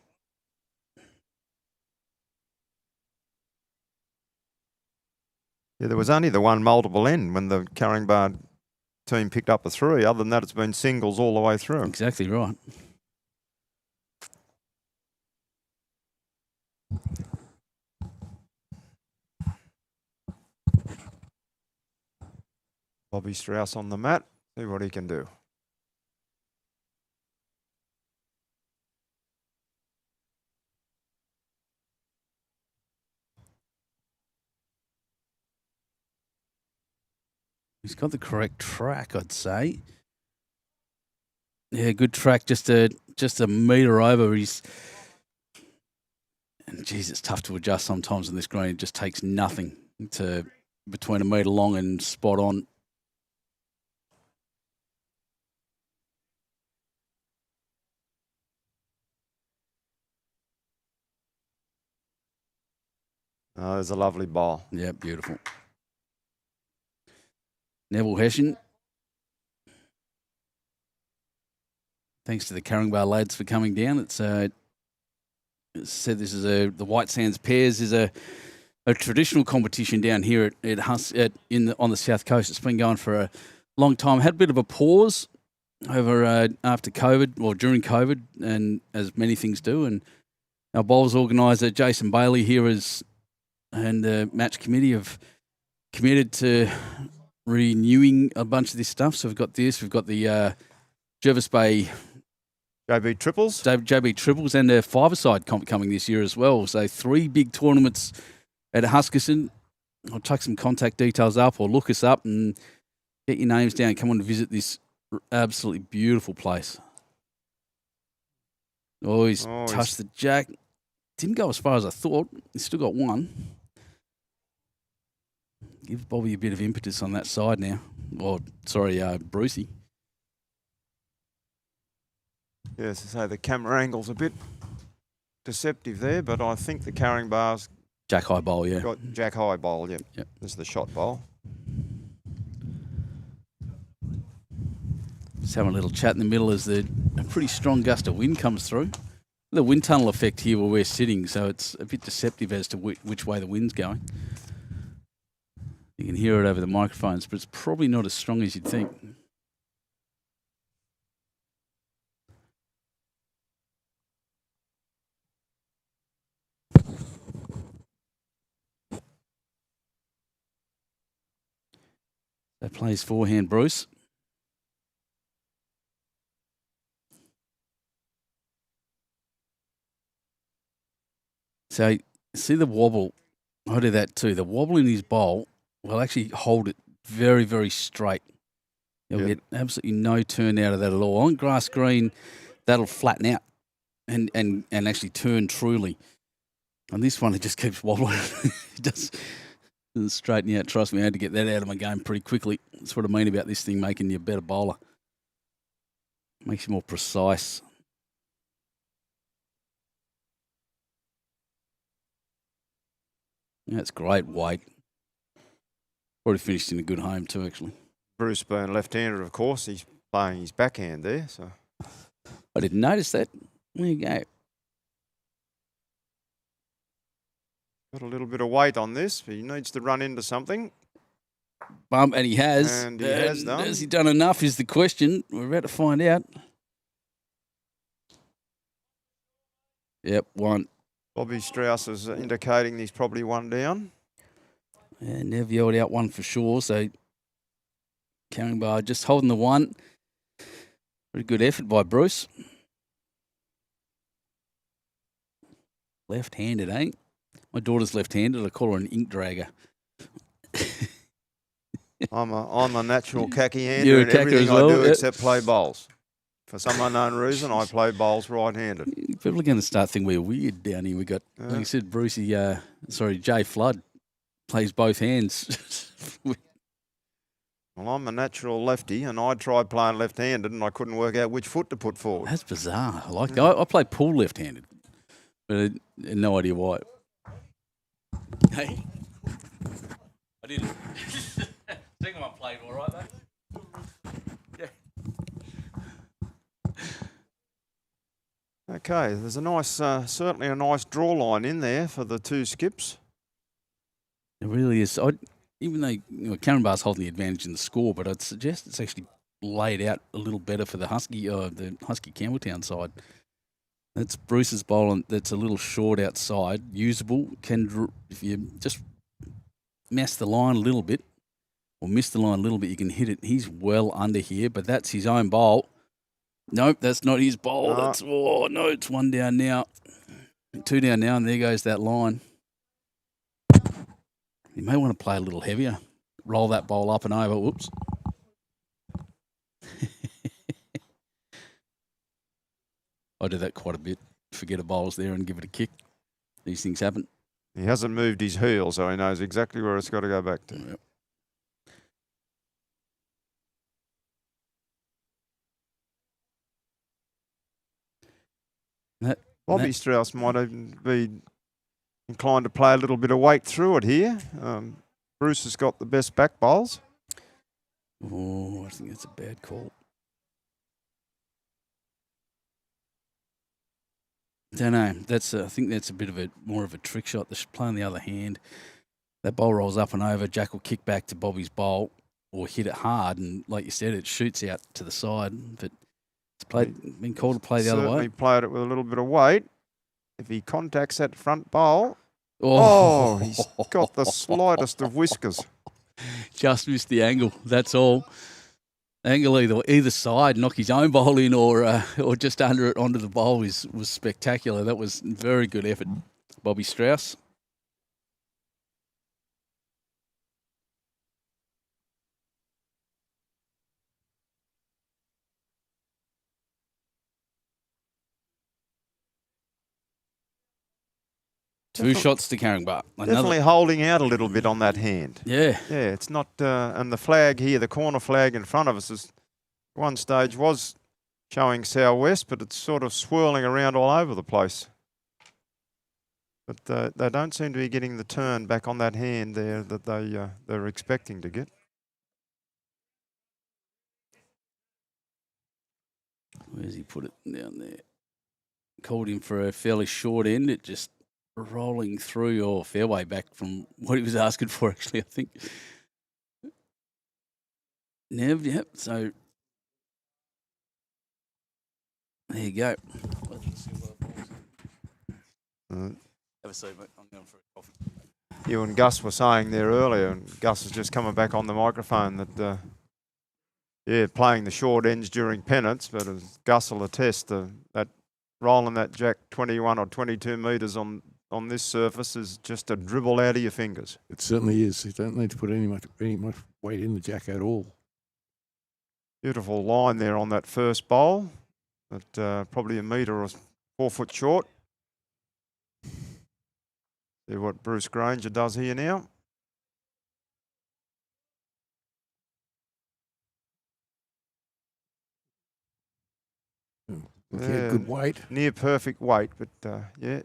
Yeah, there was only the one multiple end when the Caringbah team picked up a 3. Other than that, it's been singles all the way through. Exactly right. Bobby Strauss on the mat. See what he can do. He's got the correct track, I'd say. Yeah, good track. Just a metre over. And geez, it's tough to adjust sometimes on this green. It just takes nothing to between a metre long and spot on. Oh, there's a lovely ball. Yeah, beautiful. Neville Hessian. Thanks to the Caringbah lads for coming down. It's said this is the White Sands Pairs is a traditional competition down here on the South Coast. It's been going for a long time. Had a bit of a pause over after COVID or during COVID, and as many things do. And our bowls organiser Jason Bailey here and the match committee have committed to renewing a bunch of this stuff. So we've got the Jervis Bay JB Triples. JB Triples and a five-a-side comp coming this year as well. So 3 big tournaments at Huskisson. I'll chuck some contact details up or look us up and get your names down. Come on to visit this absolutely beautiful place. Always touched the jack. Didn't go as far as I thought. He's still got one. Give Bobby a bit of impetus on that side now. Or, sorry, Brucey. Yes, so the camera angle's a bit deceptive there, but I think the Caringbah's Jack high bowl, yeah. got jack high bowl, Yep. This is the shot bowl. Just having a little chat in the middle as a pretty strong gust of wind comes through. The wind tunnel effect here where we're sitting, so it's a bit deceptive as to which way the wind's going. You can hear it over the microphones, but it's probably not as strong as you'd think. That plays forehand, Bruce. So, see the wobble. I do that too. The wobble in his bowl will actually hold it very, very straight. You'll get absolutely no turn out of that at all. On grass green, that'll flatten out and actually turn truly. On this one, it just keeps wobbling. It doesn't straighten out. Trust me, I had to get that out of my game pretty quickly. That's what I mean about this thing making you a better bowler. Makes you more precise. That's great weight. Already finished in a good home too, actually. Bruce being left-hander, of course, he's playing his backhand there. So I didn't notice that. There you go. got a little bit of weight on this. He needs to run into something. Bump, and he has. And he has done. Has he done enough is the question. We're about to find out. Yep, one. Bobby Strauss is indicating he's probably one down. And Nev yelled out one for sure. So Caringbah just holding the one. Pretty good effort by Bruce. Left-handed, eh? My daughter's left-handed. I call her an ink dragger. I'm a natural khaki hander You're a in khaki everything as well, I do yeah. except play bowls. For some unknown reason, I play bowls right-handed. People are going to start thinking we're weird down here. We got, like you said, Jay Flood plays both hands. Well, I'm a natural lefty, and I tried playing left-handed, and I couldn't work out which foot to put forward. That's bizarre. I like that. I play pool left-handed, but I had no idea why. Hey, I didn't. Second one played all right, though. Yeah. Okay, there's a nice, certainly a nice draw line in there for the two skips. It really is. Even though Caringbah's holding the advantage in the score, but I'd suggest it's actually laid out a little better for the Husky Campbelltown side. That's Bruce's bowl, and that's a little short outside, usable. If you just mess the line a little bit, or miss the line a little bit, you can hit it. He's well under here, but that's his own bowl. Nope, that's not his bowl. No. It's one down now. Two down now, and there goes that line. You may want to play a little heavier. Roll that bowl up and over. Whoops. I do that quite a bit. Forget a bowl's there and give it a kick. These things happen. He hasn't moved his heel, so he knows exactly where it's got to go back to. Yep. Bobby Strauss might even be inclined to play a little bit of weight through it here. Bruce has got the best back bowls. Oh, I think that's a bad call. Don't know. I think that's a bit of more of a trick shot. They should play on the other hand. That bowl rolls up and over. Jack will kick back to Bobby's bowl or hit it hard, and like you said, it shoots out to the side. But it's been called to play the other way. Certainly played it with a little bit of weight. If he contacts that front bowl, he's got the slightest of whiskers. Just missed the angle. That's all. Angle either side, knock his own bowl in or just under it onto the bowl was spectacular. That was very good effort, Bobby Strauss. Two shots to Caringbah. Definitely holding out a little bit on that hand. Yeah. Yeah, it's not, and the flag here, the corner flag in front of us is, one stage was showing southwest, but it's sort of swirling around all over the place. But they don't seem to be getting the turn back on that hand there that they're expecting to get. Where's he put it down there? Called him for a fairly short end. It just rolling through or fairway back from what he was asking for, actually, I think. Nev, yep. So there you go. Have a seat, mate. I'm going for a coffee. You and Gus were saying there earlier, and Gus is just coming back on the microphone, that, playing the short ends during pennants, but as Gus will attest, that rolling that jack 21 or 22 metres on this surface is just a dribble out of your fingers. It certainly is. You don't need to put any much weight in the jack at all. Beautiful line there on that first bowl, but probably a metre or 4 foot short. See what Bruce Granger does here now. Okay, good weight. Near perfect weight, but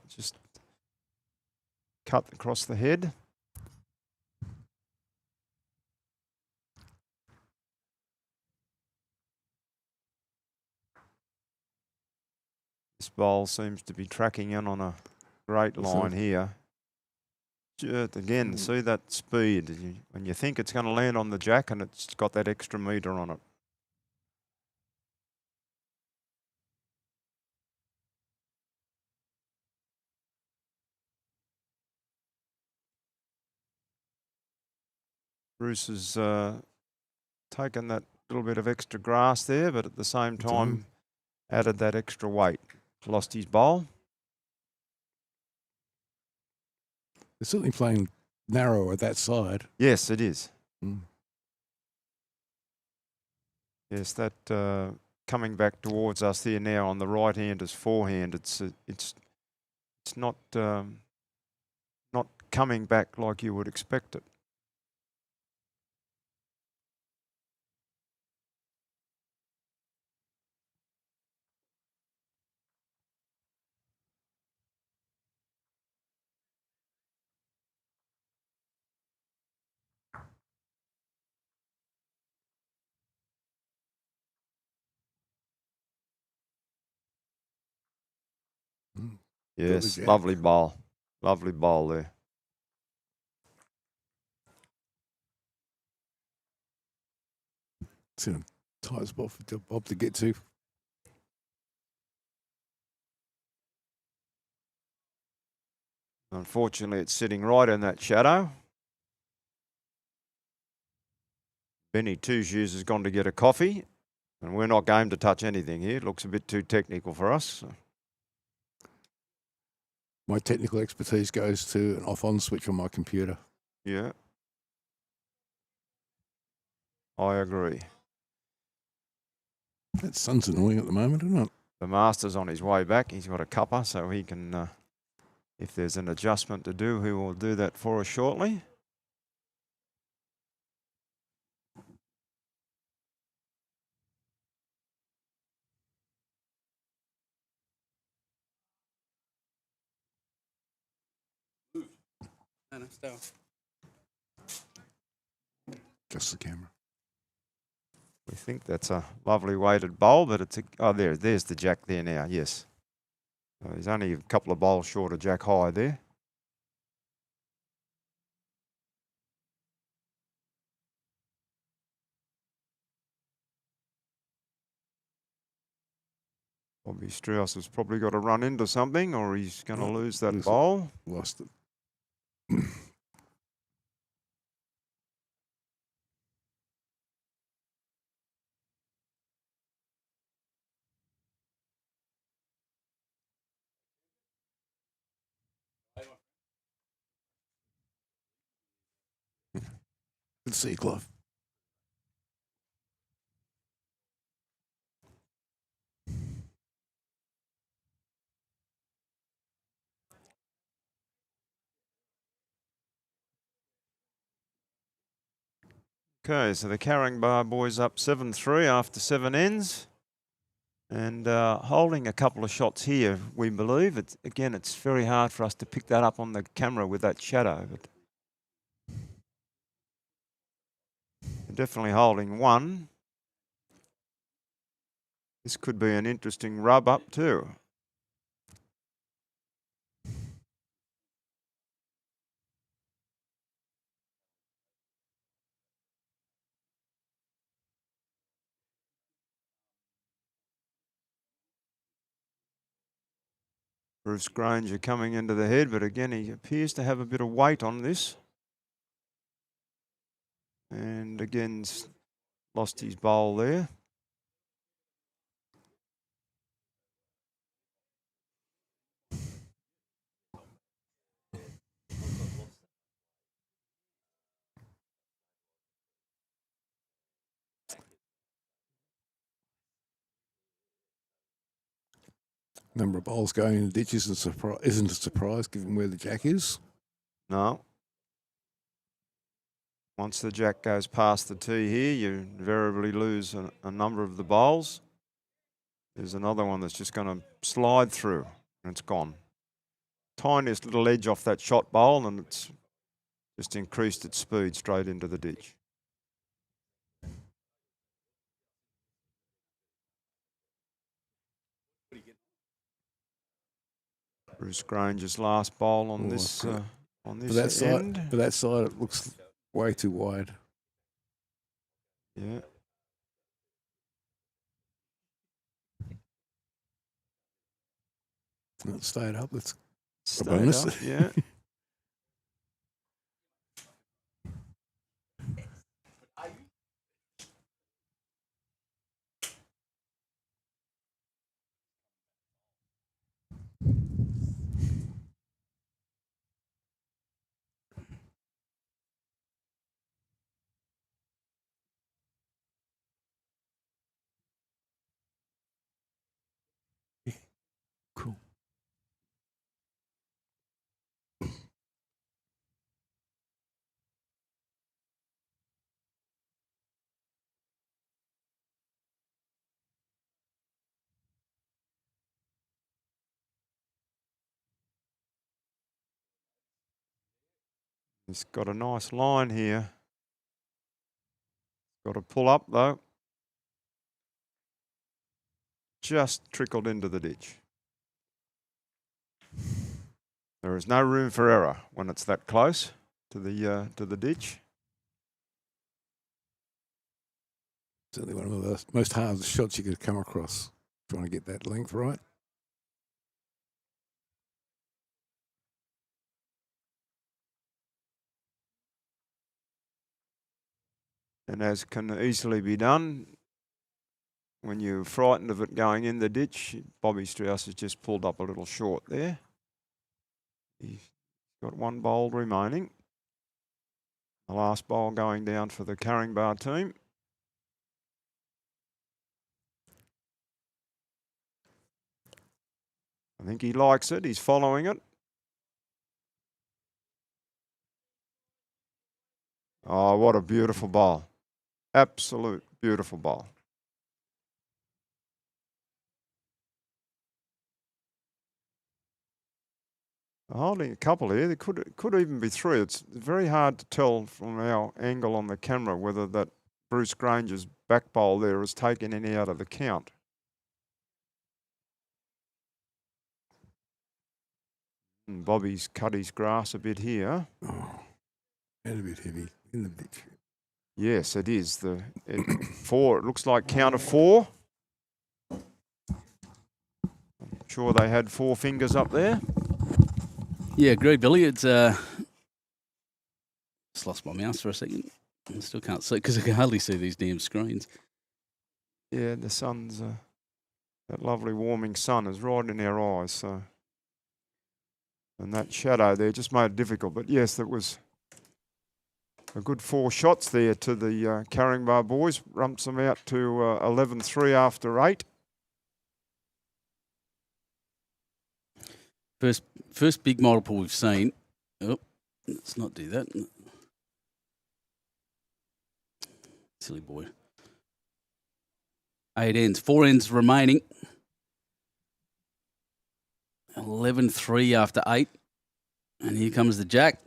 just cut across the head. This bowl seems to be tracking in on a great line here. Again, see that speed. When you think it's going to land on the jack and it's got that extra metre on it. Bruce has taken that little bit of extra grass there, but at the same time added that extra weight. Lost his bowl. They're certainly playing narrow at that side. Yes, it is. Mm. Yes, that coming back towards us there now on the right hand is forehand. It's not not coming back like you would expect it. Mm. Yes, lovely bowl. Lovely bowl there. It's in a tight spot for Bob to get to. Unfortunately, it's sitting right in that shadow. Benny Two Shoes has gone to get a coffee, and we're not game to touch anything here. It looks a bit too technical for us. So. My technical expertise goes to an off-on switch on my computer. Yeah. I agree. That sun's annoying at the moment, isn't it? The master's on his way back. He's got a cuppa, so he can, if there's an adjustment to do, he will do that for us shortly. Just the camera. We think that's a lovely weighted bowl, but it's there's the jack there now. Yes, he's only a couple of bowls short of jack high there. Bobby Strauss has probably got to run into something, or he's going to lose that bowl. Lost it. Good to see you, Clive. Okay, so the Carring Bar boys up 7-3 after 7 ends. And holding a couple of shots here, we believe. Again, it's very hard for us to pick that up on the camera with that shadow. But definitely holding one. This could be an interesting rub up too. Bruce Granger coming into the head, but again, he appears to have a bit of weight on this. And again, lost his bowl there. Number of bowls going in the ditch isn't a surprise given where the jack is. No. Once the jack goes past the tee here, you invariably lose a number of the bowls. There's another one that's just going to slide through, and it's gone. Tiniest little edge off that shot bowl, and it's just increased its speed straight into the ditch. Bruce Granger's last bowl on Oh, this for this end. For that side, it looks way too wide. Yeah. It stayed up. That's Stayed bonus. up, yeah. Cool. He's got a nice line here. Got to pull up though. Just trickled into the ditch. There is no room for error when it's that close to the ditch. Certainly one of the most hardest shots you could come across, trying to get that length right. And as can easily be done, when you're frightened of it going in the ditch, Bobby Strauss has just pulled up a little short there. He's got one bowl remaining. The last bowl going down for the Caringbah team. I think he likes it. He's following it. Oh, what a beautiful bowl. Absolute beautiful bowl. Holding a couple here. There could even be three. It's very hard to tell from our angle on the camera whether that Bruce Granger's back bowl there has taken any out of the count. And Bobby's cut his grass a bit here. Oh, and a bit heavy in the ditch. Yes, it is. Four. It looks like count of four. I'm sure they had 4 fingers up there. Yeah, agreed, Billy. It's just lost my mouse for a second. I still can't see because I can hardly see these damn screens. Yeah, the sun's that lovely warming sun is right in our eyes. So, and that shadow there just made it difficult. But yes, that was a good 4 shots there to the Caringbah boys. Rumps them out to 11-3 after 8. First big multiple we've seen. Oh, let's not do that. Silly boy. 8 ends. 4 ends remaining. 11-3 after 8. And here comes the jack.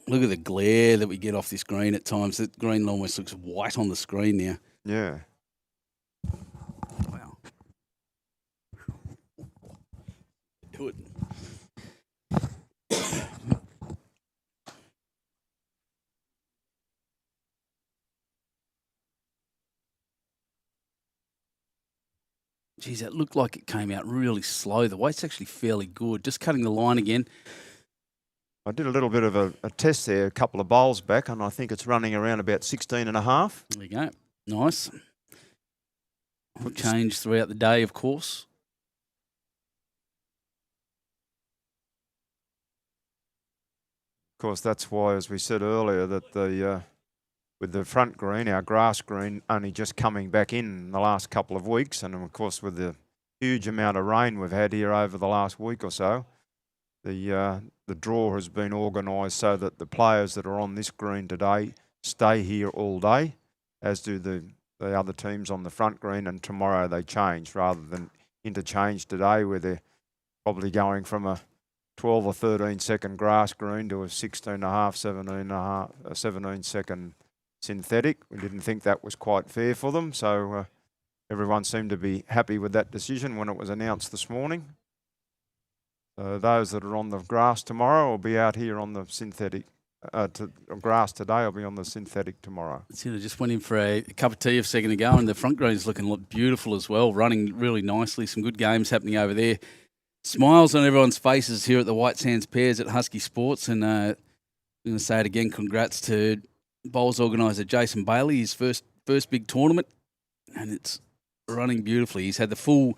Look at the glare that we get off this green at times. The green almost looks white on the screen now. Yeah. Wow. Do it. Geez, that looked like it came out really slow. The weight's actually fairly good. Just cutting the line again. I did a little bit of a test there a couple of bowls back, and I think it's running around about 16.5. There you go. Nice. Will change throughout the day, of course. Of course, that's why, as we said earlier, that with the front green, our grass green, only just coming back in the last couple of weeks, and of course with the huge amount of rain we've had here over the last week or so, the draw has been organised so that the players that are on this green today stay here all day, as do the other teams on the front green, and tomorrow they change rather than interchange today, where they're probably going from a 12 or 13 second grass green to a 16.5, 17 second synthetic. We didn't think that was quite fair for them, so everyone seemed to be happy with that decision when it was announced this morning. So those that are on the grass tomorrow will be out here on the synthetic. Grass today will be on the synthetic tomorrow. I just went in for a cup of tea a second ago, and the front green's looking beautiful as well, running really nicely. Some good games happening over there. Smiles on everyone's faces here at the White Sands Pairs at Husky Sports, and I'm going to say it again, congrats to bowls organiser Jason Bailey, his first big tournament, and it's running beautifully. He's had the full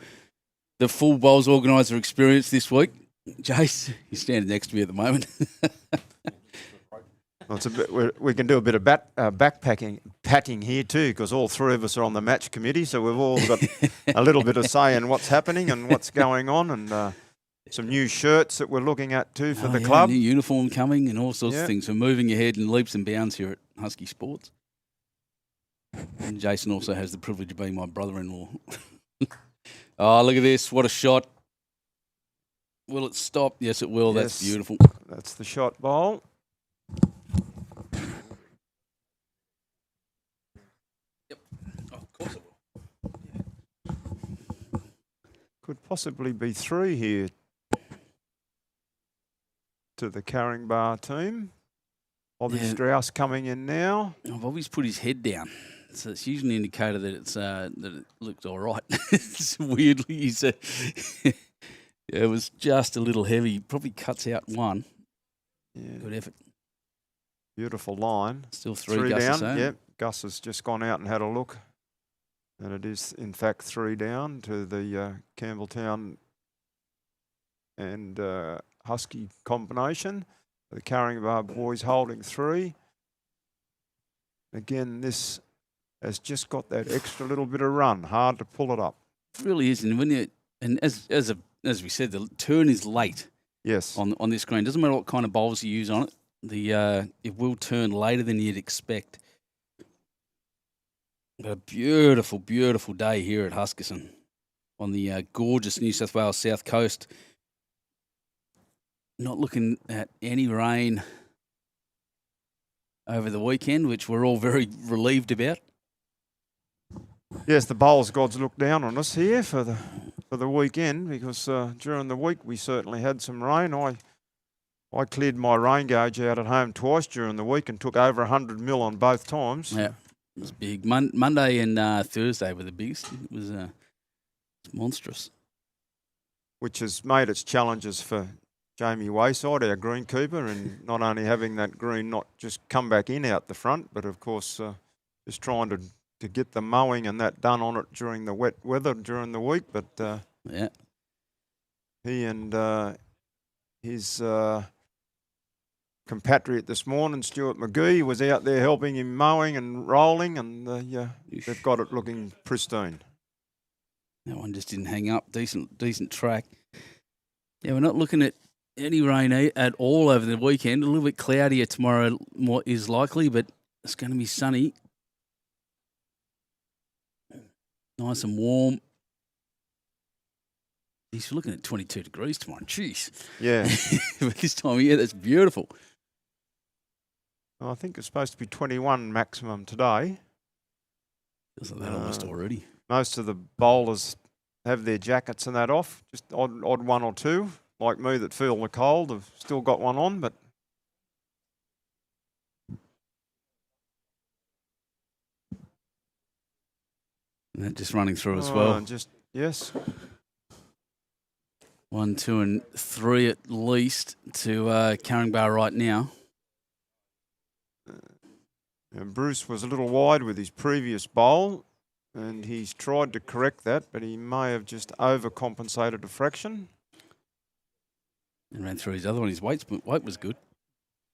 bowls organiser experience this week. Jace, he's standing next to me at the moment. Well, it's a bit, we can do a bit of patting here too, because all three of us are on the match committee, so we've all got a little bit of say in what's happening and what's going on, and some new shirts that we're looking at too for the club. New uniform coming and all sorts of things. We're moving ahead in leaps and bounds here at Husky Sports. And Jason also has the privilege of being my brother-in-law. Oh, look at this. What a shot. Will it stop? Yes, it will. Yes. That's beautiful. That's the shot bowl. Yep. Oh, of course it will. Could possibly be 3 here to the Caringbah team. Bobby Strauss coming in now. Oh, Bobby's put his head down. So it's usually an indicator that it's that it looks all right. It's weirdly, it was just a little heavy. Probably cuts out 1. Yeah. Good effort. Beautiful line. Still 3 Gus down. Yep. Gus has just gone out and had a look. And it is, in fact, 3 down to the Campbelltown and Husky combination. The Caringbah boys holding 3. Again, this has just got that extra little bit of run. Hard to pull it up. It really is. And as we said, the turn is late. Yes. On this green. Doesn't matter what kind of bowls you use on it. It will turn later than you'd expect. But a beautiful, beautiful day here at Huskisson on the gorgeous New South Wales South Coast. Not looking at any rain over the weekend, which we're all very relieved about. Yes, the bowls gods look down on us here for the weekend, because during the week we certainly had some rain. I cleared my rain gauge out at home twice during the week and took over 100 mil on both times. Yeah, it was big. Monday and Thursday were the biggest. It was monstrous. Which has made its challenges for Jamie Wayside, our greenkeeper, and not only having that green not just come back in out the front, but of course just trying to get the mowing and that done on it during the wet weather during the week. But he and his compatriot this morning, Stuart McGee, was out there helping him mowing and rolling, and they've got it looking pristine. That one just didn't hang up. Decent track. Yeah, we're not looking at any rain at all over the weekend. A little bit cloudier tomorrow is likely, but it's going to be sunny. Nice and warm. He's looking at 22 degrees tomorrow. Jeez. Yeah. This time of year, that's beautiful. Well, I think it's supposed to be 21 maximum today. Isn't that almost already? Most of the bowlers have their jackets and that off. Just odd 1 or 2, like me, that feel the cold. Have still got one on, but and that just running through as well. Yes. 1, 2, and 3 at least to Caringbah right now. And Bruce was a little wide with his previous bowl, and he's tried to correct that, but he may have just overcompensated a fraction. And ran through his other one. His weight was good.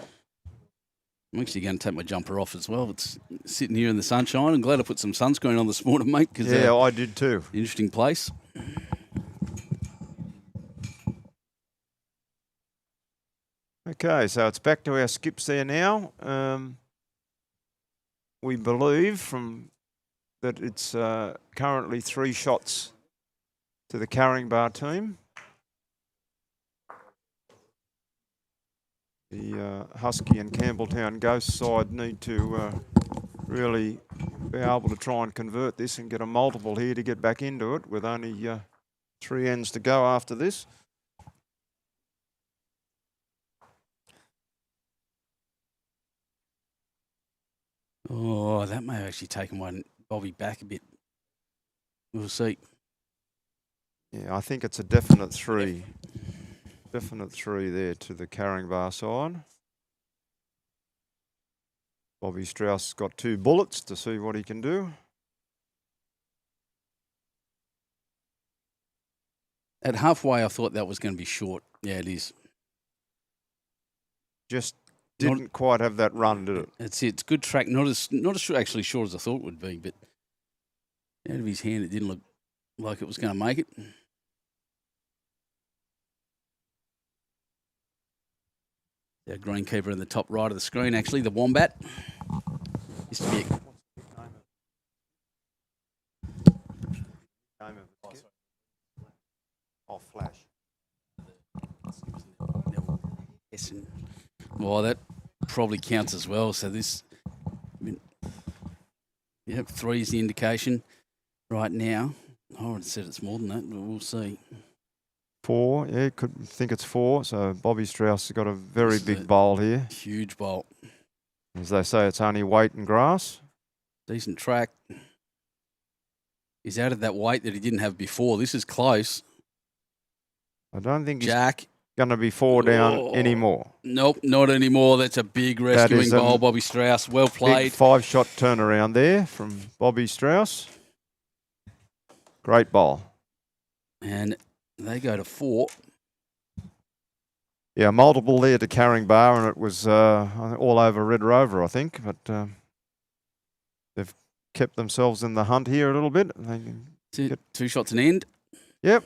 I'm actually going to take my jumper off as well. It's sitting here in the sunshine. I'm glad I put some sunscreen on this morning, mate. Yeah, I did too. Interesting place. Okay, so it's back to our skips there now. We believe that it's currently 3 shots to the Caringbah team. The Husky and Campbelltown Ghost side need to really be able to try and convert this and get a multiple here to get back into it with only 3 ends to go after this. Oh, that may have actually taken one Bobby back a bit. We'll see. Yeah, I think it's a definite 3. Definite 3 there to the carrying bar side. Bobby Strauss got 2 bullets to see what he can do. At halfway, I thought that was going to be short. Yeah, it is. Just didn't quite have that run, did it? It's good track. Not as actually short as I thought it would be, but out of his hand, it didn't look like it was going to make it. The greenkeeper in the top right of the screen, actually, the Wombat. Used to be Oh, Flash. Well, that probably counts as well. So this, yep, 3 is the indication right now. I would have said it's more than that, but we'll see. 4, yeah, could think it's 4. So Bobby Strauss has got a very big bowl here. Huge bowl. As they say, it's only weight and grass. Decent track. He's out of that weight that he didn't have before. This is close. I don't think Jack. he's going to be 4 down anymore. Nope, not anymore. That's a big rescuing bowl, Bobby Strauss. Well played. Big 5-shot turnaround there from Bobby Strauss. Great bowl. And they go to 4. Yeah, multiple there to carrying bar, and it was all over Red Rover, I think. But they've kept themselves in the hunt here a little bit. They can 2 shots an end. Yep.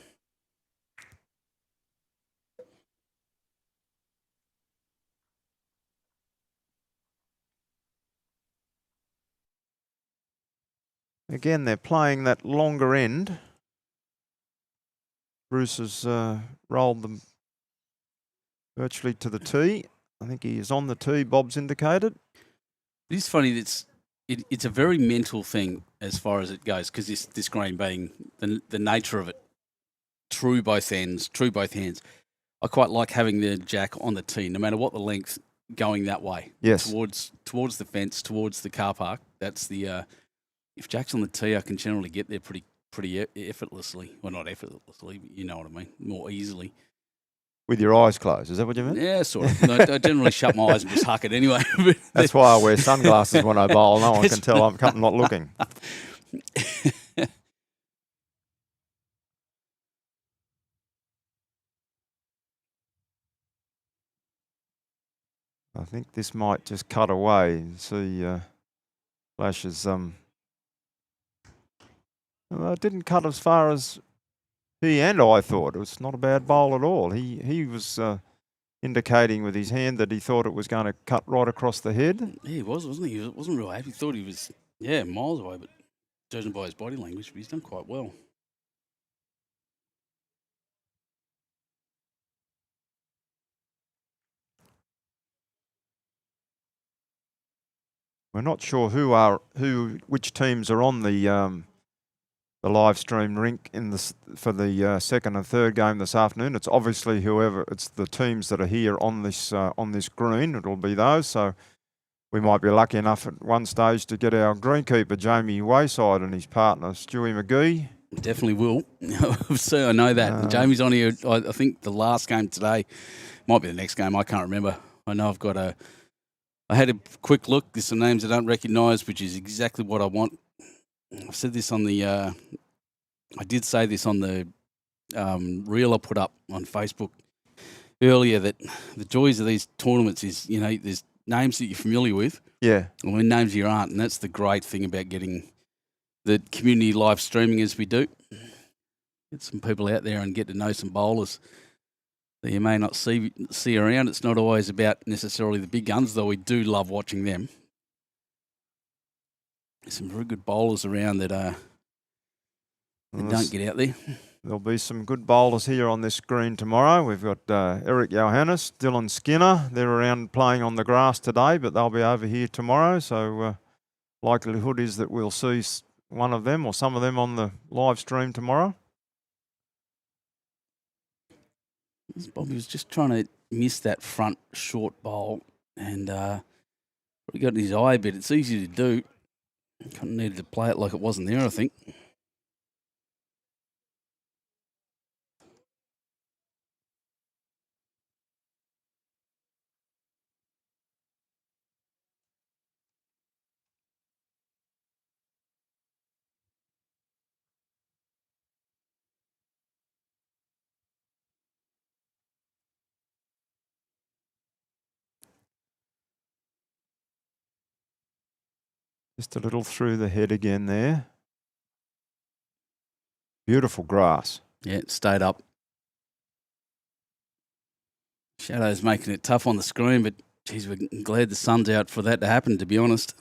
Again, they're playing that longer end. Bruce has rolled them virtually to the tee. I think he is on the tee, Bob's indicated. It's funny, it's a very mental thing as far as it goes, because this green being the nature of it, true both hands. I quite like having the Jack on the tee, no matter what the length, going that way. Yes. Towards the fence, towards the car park. That's the if Jack's on the tee, I can generally get there pretty effortlessly. Well, not effortlessly, but you know what I mean, more easily. With your eyes closed, is that what you meant? Yeah, sort of. No, I generally shut my eyes and just huck it anyway. That's why I wear sunglasses when I bowl. No one can tell I'm not looking. I think this might just cut away. See, Flash's well, it didn't cut as far as he and I thought. It was not a bad bowl at all. He was indicating with his hand that he thought it was going to cut right across the head. Yeah, he was, wasn't he? He wasn't real happy. He thought he was, miles away, but judging by his body language, he's done quite well. We're not sure which teams are on the live stream rink for the second and third game this afternoon. It's obviously it's the teams that are here on this green. It'll be those. So we might be lucky enough at one stage to get our greenkeeper Jamie Wayside and his partner Stewie McGee. Definitely will. So I know that Jamie's on here. I think the last game today might be the next game. I can't remember. I know I had a quick look. There's some names I don't recognise, which is exactly what I want. I've said this on the. I did say this on the reel I put up on Facebook earlier, that the joys of these tournaments is, there's names that you're familiar with. Yeah. And when names you aren't, and that's the great thing about getting the community live streaming as we do. Get some people out there and get to know some bowlers that you may not see around. It's not always about necessarily the big guns, though we do love watching them. There's some very good bowlers around that don't get out there. There'll be some good bowlers here on this green tomorrow. We've got Eric Johannes, Dylan Skinner. They're around playing on the grass today, but they'll be over here tomorrow. So likelihood is that we'll see one of them or some of them on the live stream tomorrow. Bobby was just trying to miss that front short bowl and he got in his eye a bit. It's easy to do. Kind of needed to play it like it wasn't there, I think. Just a little through the head again there. Beautiful grass. Yeah, it stayed up. Shadow's making it tough on the screen, but geez, we're glad the sun's out for that to happen, to be honest.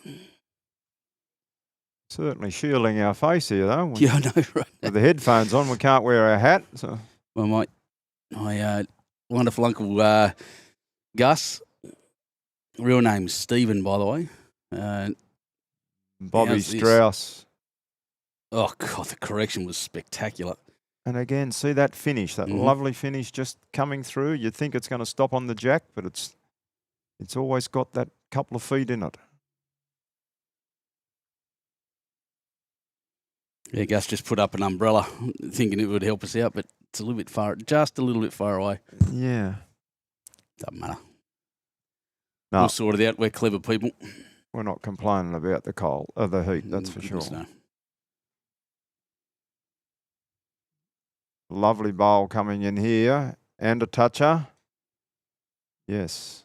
Certainly shielding our face here, though. Yeah, I know, right? With the headphones on, we can't wear our hat. So. Well, my wonderful uncle Gus, real name's Stephen, by the way. Bobby how's this? Strauss. Oh, God, the correction was spectacular. And again, see that finish, that lovely finish just coming through. You'd think it's going to stop on the jack, but it's always got that couple of feet in it. Yeah, Gus just put up an umbrella thinking it would help us out, but it's a little bit far, just a little bit far away. Yeah. Doesn't matter. No. We'll sort it out. We're clever people. We're not complaining about the heat, that's for sure. No. Lovely bowl coming in here. And a toucher. Yes.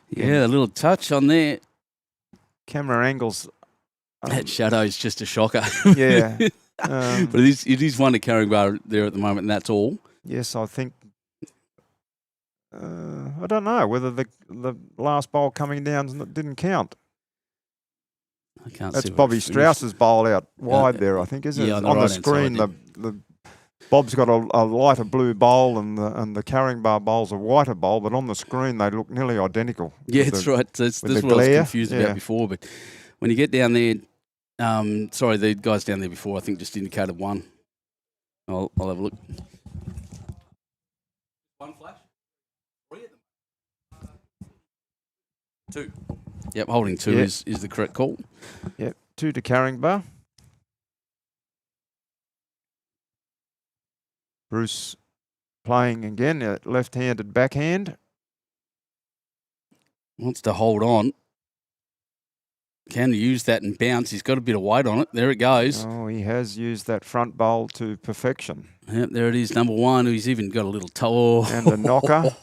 Yeah, a little touch on there. Camera angles. That shadow is just a shocker. Yeah. But it is one to carrying bar there at the moment, and that's all. Yes, I think. I don't know whether the last bowl coming down didn't count. I can't That's see Bobby Strauss's bowl out wide there, I think, isn't it? Yeah, on the on the right-hand screen, side, the Bob's got a lighter blue bowl and the carrying bar bowl's a whiter bowl, but on the screen they look nearly identical. Yeah, that's right. So that's what I was glare. confused about before. But when you get down there, sorry, the guys down there before, I think just indicated one. I'll have a look. One flash? 3 of them. 2. Yep, holding 2 is the correct call. Yep, 2 to carrying bar. Bruce playing again, left-handed backhand. Wants to hold on. Can use that and bounce. He's got a bit of weight on it. There it goes. Oh, he has used that front bowl to perfection. Yep, there it is, number 1. He's even got a little toe. And a knocker.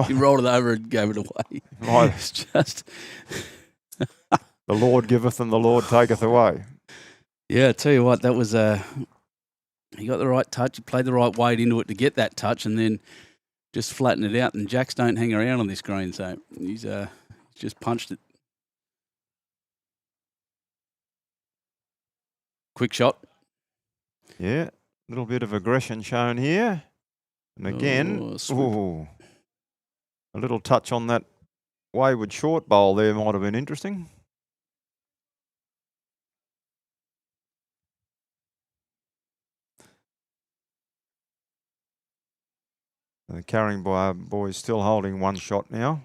He rolled it over and gave it away. It's just... The Lord giveth and the Lord taketh away. Yeah, I tell you what, that was he got the right touch. He played the right weight into it to get that touch, and then just flatten it out. And jacks don't hang around on this green, so he's just punched it. Quick shot. Yeah, a little bit of aggression shown here. And again, a little touch on that wayward short bowl there might have been interesting. The carrying boys still holding 1 shot now.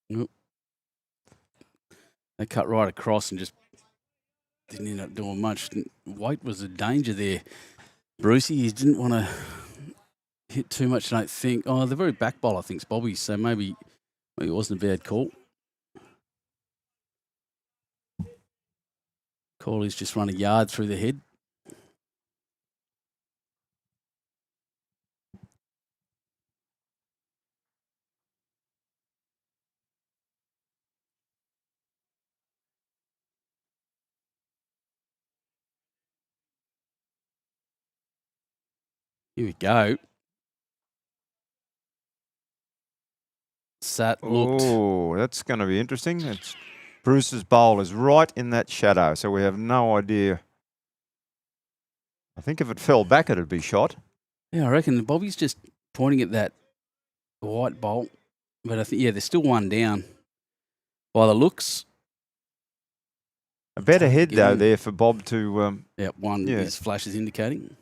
Nope. They cut right across and just didn't end up doing much. Weight was a danger there. Brucey, he didn't want to hit too much, I don't think. Oh, the very back bowl, I think, is Bobby's, so maybe it wasn't a bad call. Corley's just run a yard through the head. Here we go. Sat looked. Oh, that's going to be interesting. It's Bruce's bowl is right in that shadow, so we have no idea. I think if it fell back, it'd be shot. Yeah, I reckon Bobby's just pointing at that white bolt. But I think, yeah, there's still one down. By the looks. A better head, though, Again. there for Bob to... Yeah, one Yeah. his flash is indicating.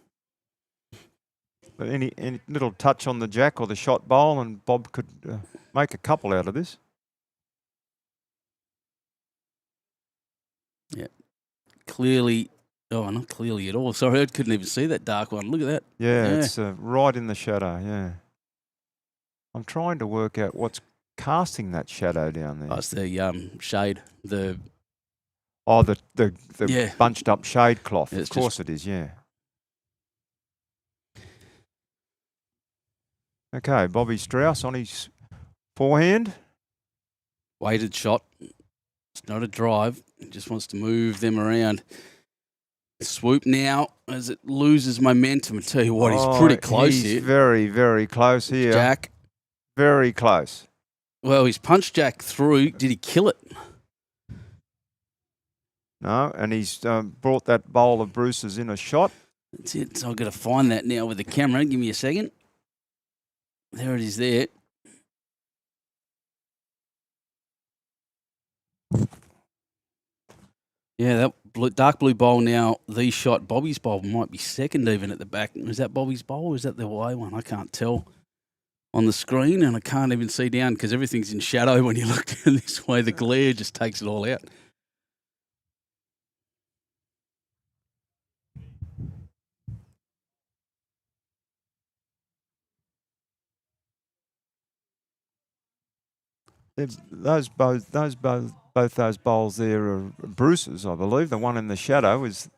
But any little touch on the jack or the shot bowl, and Bob could make a couple out of this. Yeah. Clearly. Oh, not clearly at all. Sorry, I couldn't even see that dark one. Look at that. Yeah, Yeah. it's right in the shadow, yeah. I'm trying to work out what's casting that shadow down there. That's the shade. The Oh, the Yeah. bunched up shade cloth. Yeah, Of it's course it is, yeah. Okay, Bobby Strauss on his forehand. weighted shot. It's not a drive. He just wants to move them around. Swoop now as it loses momentum. I tell you what, he's pretty close he's here. Very, very close here. Jack. Very close. Well, he's punched Jack through. Did he kill it? No, and he's brought that bowl of Bruce's in a shot. That's it. So I've got to find that now with the camera. Give me a second. There it is there. Yeah, that dark blue bowl now, the shot. Bobby's bowl might be second even at the back. Is that Bobby's bowl or is that the away one? I can't tell on the screen, and I can't even see down because everything's in shadow when you look down this way. The glare just takes it all out. Both those bowls there are Bruce's, I believe. The one in the shadow is.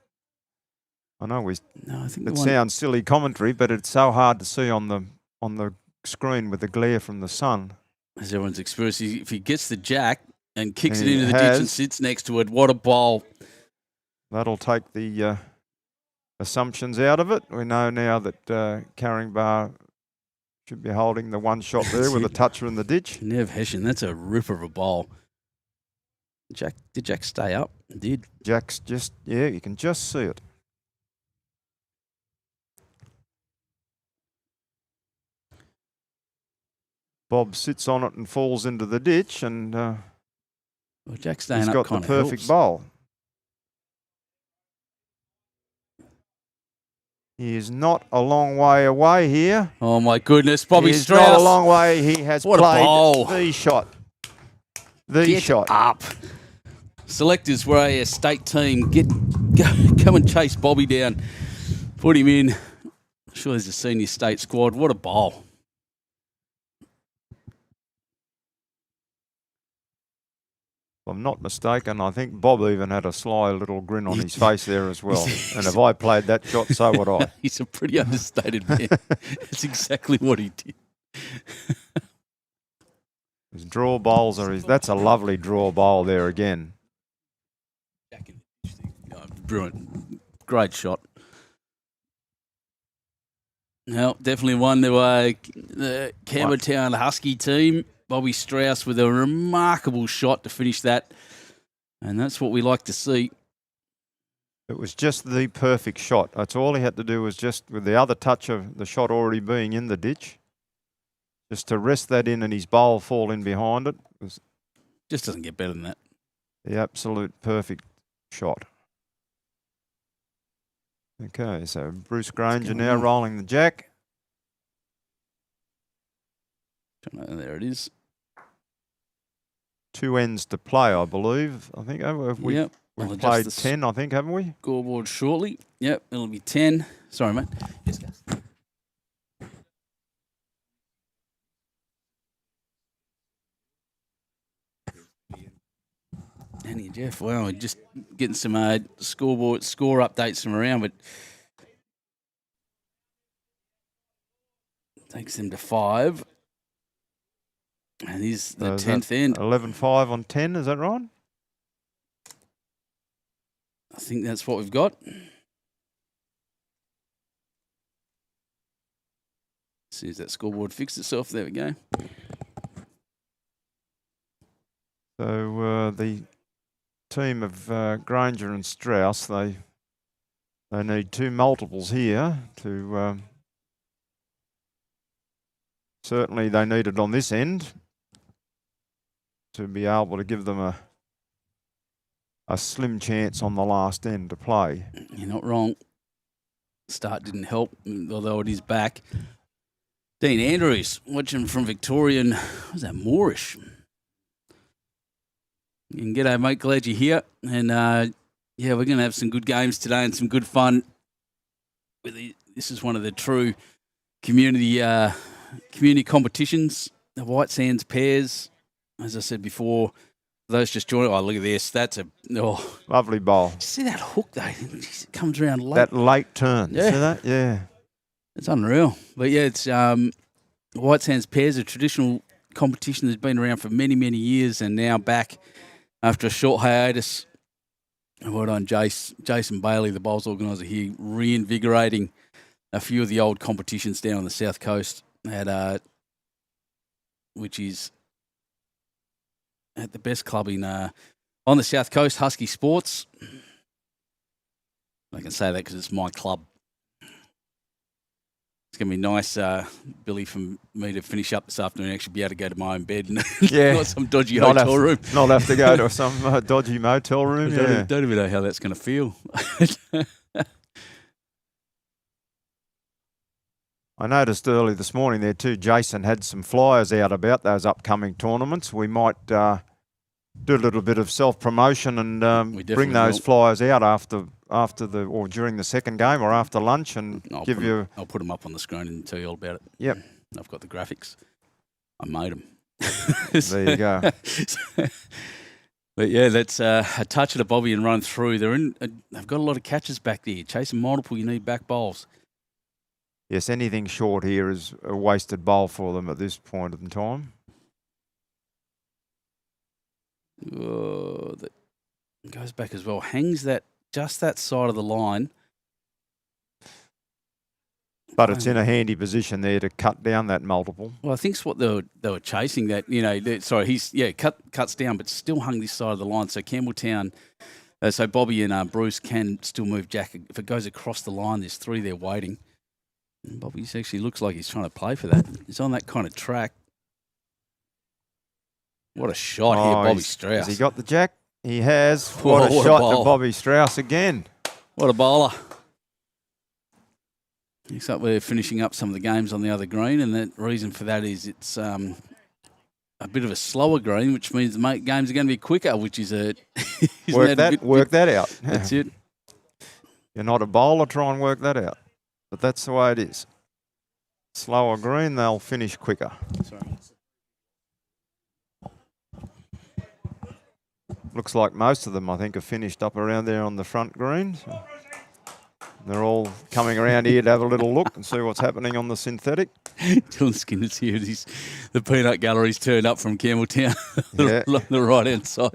I know No, I think it sounds silly commentary, but it's so hard to see on the screen with the glare from the sun. As everyone's experienced, if he gets the jack and kicks And it he into the ditch and has. sits next to it, what a bowl. That'll take the assumptions out of it. We know now that Carring Bar should be holding the one shot there with a toucher in the ditch. Nev Hessian, that's a ripper of a bowl. Did Jack stay up? Did. Jack's just, yeah, you can just see it. Bob sits on it and falls into the ditch, and Well, Jack staying he's up got the kind of perfect helps. bowl. He is not a long way away here. Oh my goodness, Bobby He is Strauss. not a long way. He has What a played bowl. the shot. The Get shot. up. Selectors were a state team. Come and chase Bobby down. Put him in. I'm sure there's a senior state squad. What a bowl. If I'm not mistaken, I think Bob even had a sly little grin on his face there as well. And if I played that shot, so would I. He's a pretty understated man. That's exactly what he did. His draw bowls are that's a lovely draw bowl there again. Oh, brilliant. Great shot. No, definitely won the Campbelltown Husky team. Bobby Strauss with a remarkable shot to finish that. And that's what we like to see. It was just the perfect shot. That's all he had to do was just, with the other touch of the shot already being in the ditch, just to rest that in and his bowl fall in behind it. Was Just doesn't get better than that. the absolute perfect shot. Okay, so Bruce Granger now rolling the jack. There it is. 2 ends to play, I believe. I think we've Yep. I'll played adjust the 10, I think, haven't we? scoreboard shortly. Yep, it'll be 10. Sorry, mate. Yes, guys. Danny and Jeff, wow, we're just getting some score updates from around, but takes them to 5. And he's the 10th end. 11-5 on 10, is that right? I think that's what we've got. See if that scoreboard fixed itself. There we go. So the team of Granger and Strauss, they need 2 multiples here to certainly they need it on this end to be able to give them a slim chance on the last end to play. You're not wrong. Start didn't help, although it is back. Dean Andrews, watching from Victorian, what was that, Moorish? And g'day, mate. Glad you're here. And yeah, we're going to have some good games today and some good fun. This is one of the true community competitions. The White Sands pairs, as I said before, those just joining. Oh, look at this. That's a lovely bowl. Did you see that hook though? It comes around late. That late turn. Yeah. See that? Yeah. It's unreal. But yeah, it's White Sands pairs, a traditional competition that's been around for many, many years and now back after a short hiatus. Well done, Jason Bailey, the bowls organiser here, reinvigorating a few of the old competitions down on the South Coast which is at the best club in on the South Coast, Husky Sports. I can say that because it's my club. It's going to be nice, Billy, for me to finish up this afternoon and actually be able to go to my own bed and not some dodgy hotel room. Not have to go to some dodgy motel room. I don't even know how that's going to feel. I noticed early this morning there too, Jason had some flyers out about those upcoming tournaments. We might do a little bit of self-promotion and bring those flyers out after the or during the second game or after lunch and I'll put them up on the screen and tell you all about it. Yep. I've got the graphics. I made them. There you go. But yeah, that's a touch of the bobby and run through. They've got a lot of catches back there. Chasing multiple, you need back bowls. Yes, anything short here is a wasted bowl for them at this point in time. That goes back as well. Hangs just that side of the line. But it's in a handy position there to cut down that multiple. Well, I think it's what they were chasing. That cuts down, but still hung this side of the line. So Campbelltown, so Bobby and Bruce can still move Jack if it goes across the line. There's 3 there waiting. And Bobby actually looks like he's trying to play for that. He's on that kind of track. What a shot here, Bobby Strauss. Has he got the jack? He has. What a shot to Bobby Strauss again. What a bowler. Looks like we're finishing up some of the games on the other green, and the reason for that is it's a bit of a slower green, which means the games are going to be quicker, which is work that out. That's it. You're not a bowler, try and work that out. But that's the way it is. Slower green, they'll finish quicker. Sorry. Looks like most of them, I think, are finished up around there on the front green. So they're all coming around here to have a little look and see what's happening on the synthetic. Dylan Skinner's here. The peanut gallery's turned up from Campbelltown on the right-hand side.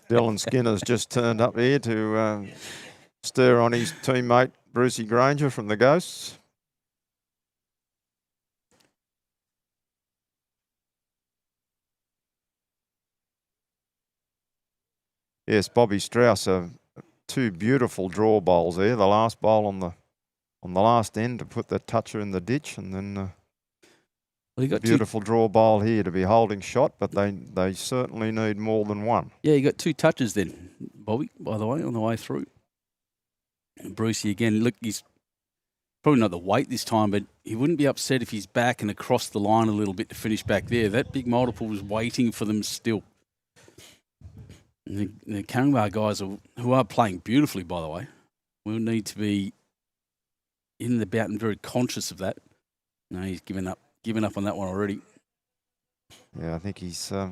Dylan Skinner's just turned up here to stir on his teammate Brucey Granger from the Ghosts. Yes, Bobby Strauss, 2 beautiful draw bowls there. The last bowl on the last end to put the toucher in the ditch, and then he got beautiful draw bowl here to be holding shot. But they certainly need more than one. Yeah, you got 2 touches then, Bobby. By the way, on the way through. And Brucey again. Look, he's probably not the weight this time, but he wouldn't be upset if he's back and across the line a little bit to finish back there. That big multiple was waiting for them still. And the Caringbah guys who are playing beautifully, by the way, will need to be in the bout and very conscious of that. No, he's given up on that one already. Yeah, I think he's a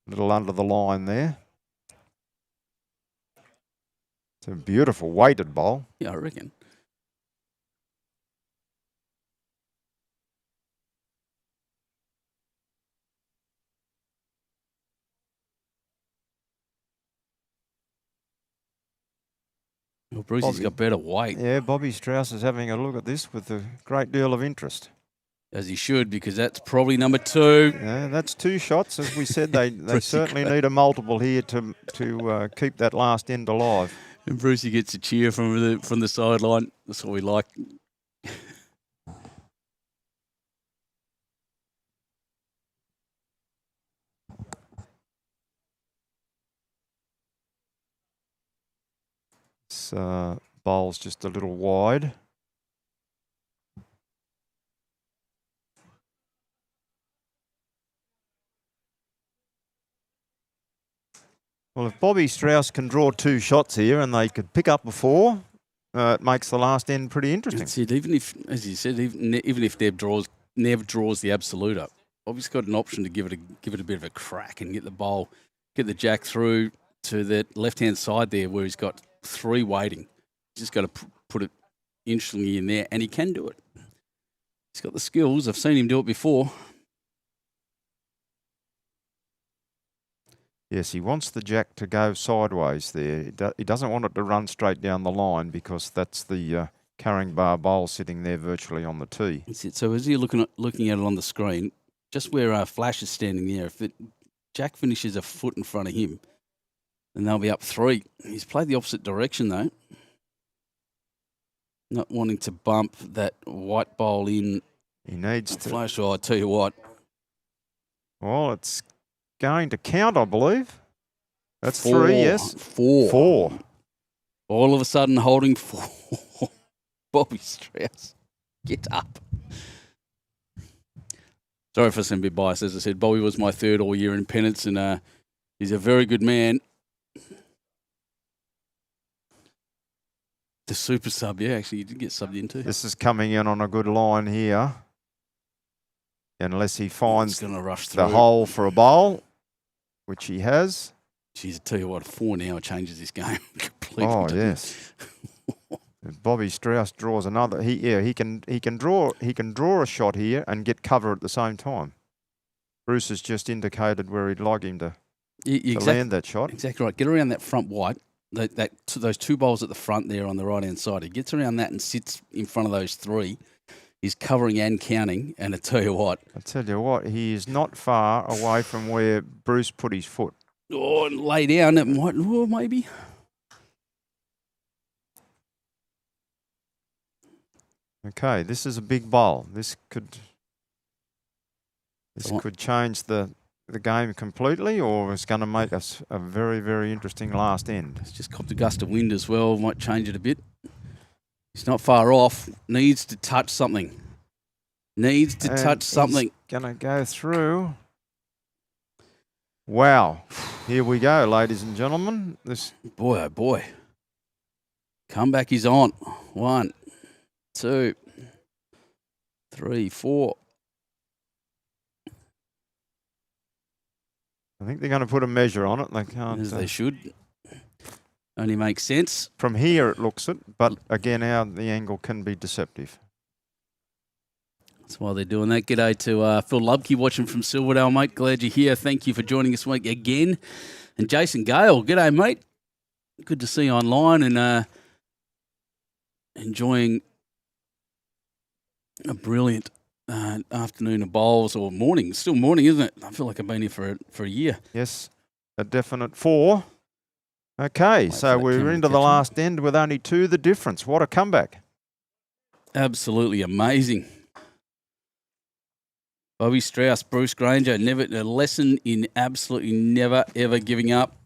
little under the line there. It's a beautiful weighted bowl. Yeah, I reckon. Well, Brucey's Bobby. got better weight, Yeah, Bobby Strauss is having a look at this with a great deal of interest. as he should, because that's probably number 2. Yeah, that's 2 shots. As we said, they Brucey certainly need a multiple here to keep that last end alive. And Brucey gets a cheer from the sideline. That's what we like. This bowl's just a little wide. Well, if Bobby Strauss can draw 2 shots here and they could pick up a 4, it makes the last end pretty interesting. That's it. Even if, as you said, even if Nev draws the absolute up, Bobby's got an option to give it a bit of a crack and get the bowl, get the jack through to that left-hand side there where he's got 3 waiting. He's just got to put it instantly in there, and he can do it. He's got the skills. I've seen him do it before. Yes, he wants the jack to go sideways there. He doesn't want it to run straight down the line because that's the carrying bar bowl sitting there virtually on the tee. That's it. So as you're looking at it on the screen, just where Flash is standing there, if Jack finishes a foot in front of him, then they'll be up 3. He's played the opposite direction though. Not wanting to bump that white bowl in. He needs to. Flash, I tell you what. Well, it's going to count, I believe. That's 4, 3, yes. 4. 4. All of a sudden holding 4. Bobby Strauss, get up. Sorry for some bit biased. As I said, Bobby was my 3rd all year in pennants, and he's a very good man. The super sub, yeah, actually, you did get subbed into. This is coming in on a good line here. Unless he finds Gonna rush the through. hole for a bowl, which he has. Jeez, I tell you what, 4 now changes this game completely. Oh, doesn't it? yes. If Bobby Strauss draws another. He can draw a shot here and get cover at the same time. Bruce has just indicated where he'd like him to land that shot. Exactly right. Get around that front white. Those 2 bowls at the front there on the right-hand side. He gets around that and sits in front of those 3. He's covering and counting, and I tell you what. He is not far away from where Bruce put his foot. Oh, and lay down, it might, maybe. Okay, this is a big bowl. This could change the game completely, or it's going to make us a very, very interesting last end. It's just copped a gust of wind as well. Might change it a bit. He's not far off. Needs to touch something. Needs to touch something. Going to go through. Wow. Here we go, ladies and gentlemen. Boy, oh boy. Comeback is on. 1, 2, 3, 4. I think they're going to put a measure on it. They can't. As they should. Only makes sense. From here it looks it, but again, the angle can be deceptive. That's why they're doing that. G'day to Phil Lubke watching from Silverdale, mate. Glad you're here. Thank you for joining us again. And Jason Gale, g'day, mate. Good to see you online and enjoying a brilliant afternoon of bowls, or morning. It's still morning, isn't it? I feel like I've been here for a year. Yes, a definite 4. Okay, so we're into the last end with only 2 the difference. What a comeback. Absolutely amazing. Bobby Strauss, Bruce Granger, a lesson in absolutely never, ever giving up.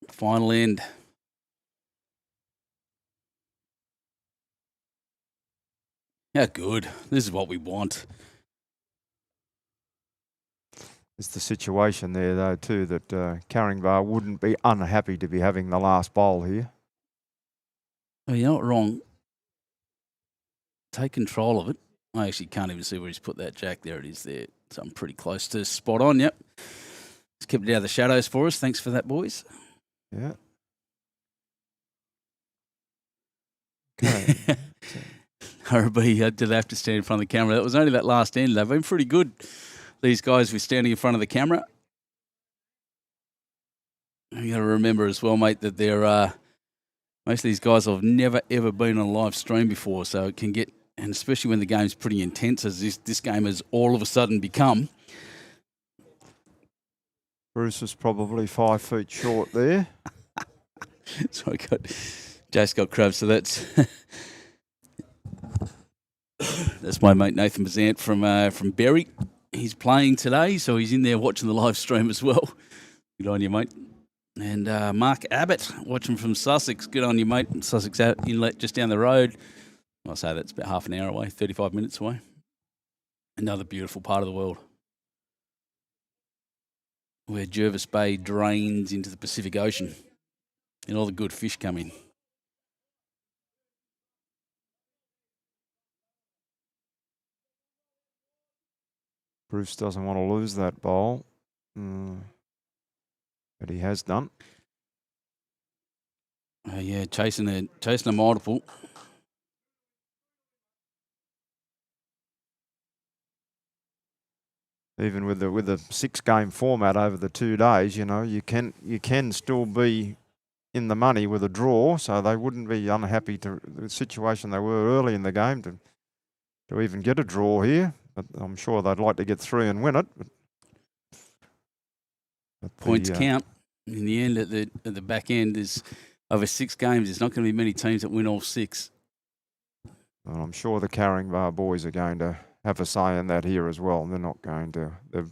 Final end. How good. This is what we want. It's the situation there, though, too, that Carringbar wouldn't be unhappy to be having the last bowl here. Oh, you're not wrong. Take control of it. I actually can't even see where he's put that jack. There it is there. So I'm pretty close to spot on, yep. He's kept it out of the shadows for us. Thanks for that, boys. Yeah. Okay. RB did have to stand in front of the camera. That was only that last end. They've been pretty good, these guys, with standing in front of the camera. You got to remember as well, mate, that most of these guys have never ever been on a live stream before, so it can get, and especially when the game's pretty intense, as this game has all of a sudden become. Bruce is probably 5 feet short there. So Jace got crabs, so that's that's my mate Nathan Bazant from Berry. He's playing today, so he's in there watching the live stream as well. Good on you, mate. And Mark Abbott, watching from Sussex. Good on you, mate. Sussex Inlet, just down the road. I'll say that's about half an hour away, 35 minutes away. Another beautiful part of the world, where Jervis Bay drains into the Pacific Ocean and all the good fish come in. Bruce doesn't want to lose that bowl, but he has done. Yeah, chasing a multiple. Even with the 6-game format over the 2 days, you know, you can still be in the money with a draw, so they wouldn't be unhappy to the situation they were early in the game to even get a draw here. But I'm sure they'd like to get 3 and win it. But Points count. In the end, at the back end, is over 6 games. There's not going to be many teams that win all 6. I'm sure the Carrying Bar boys are going to have a say in that here as well. They're not going to. They've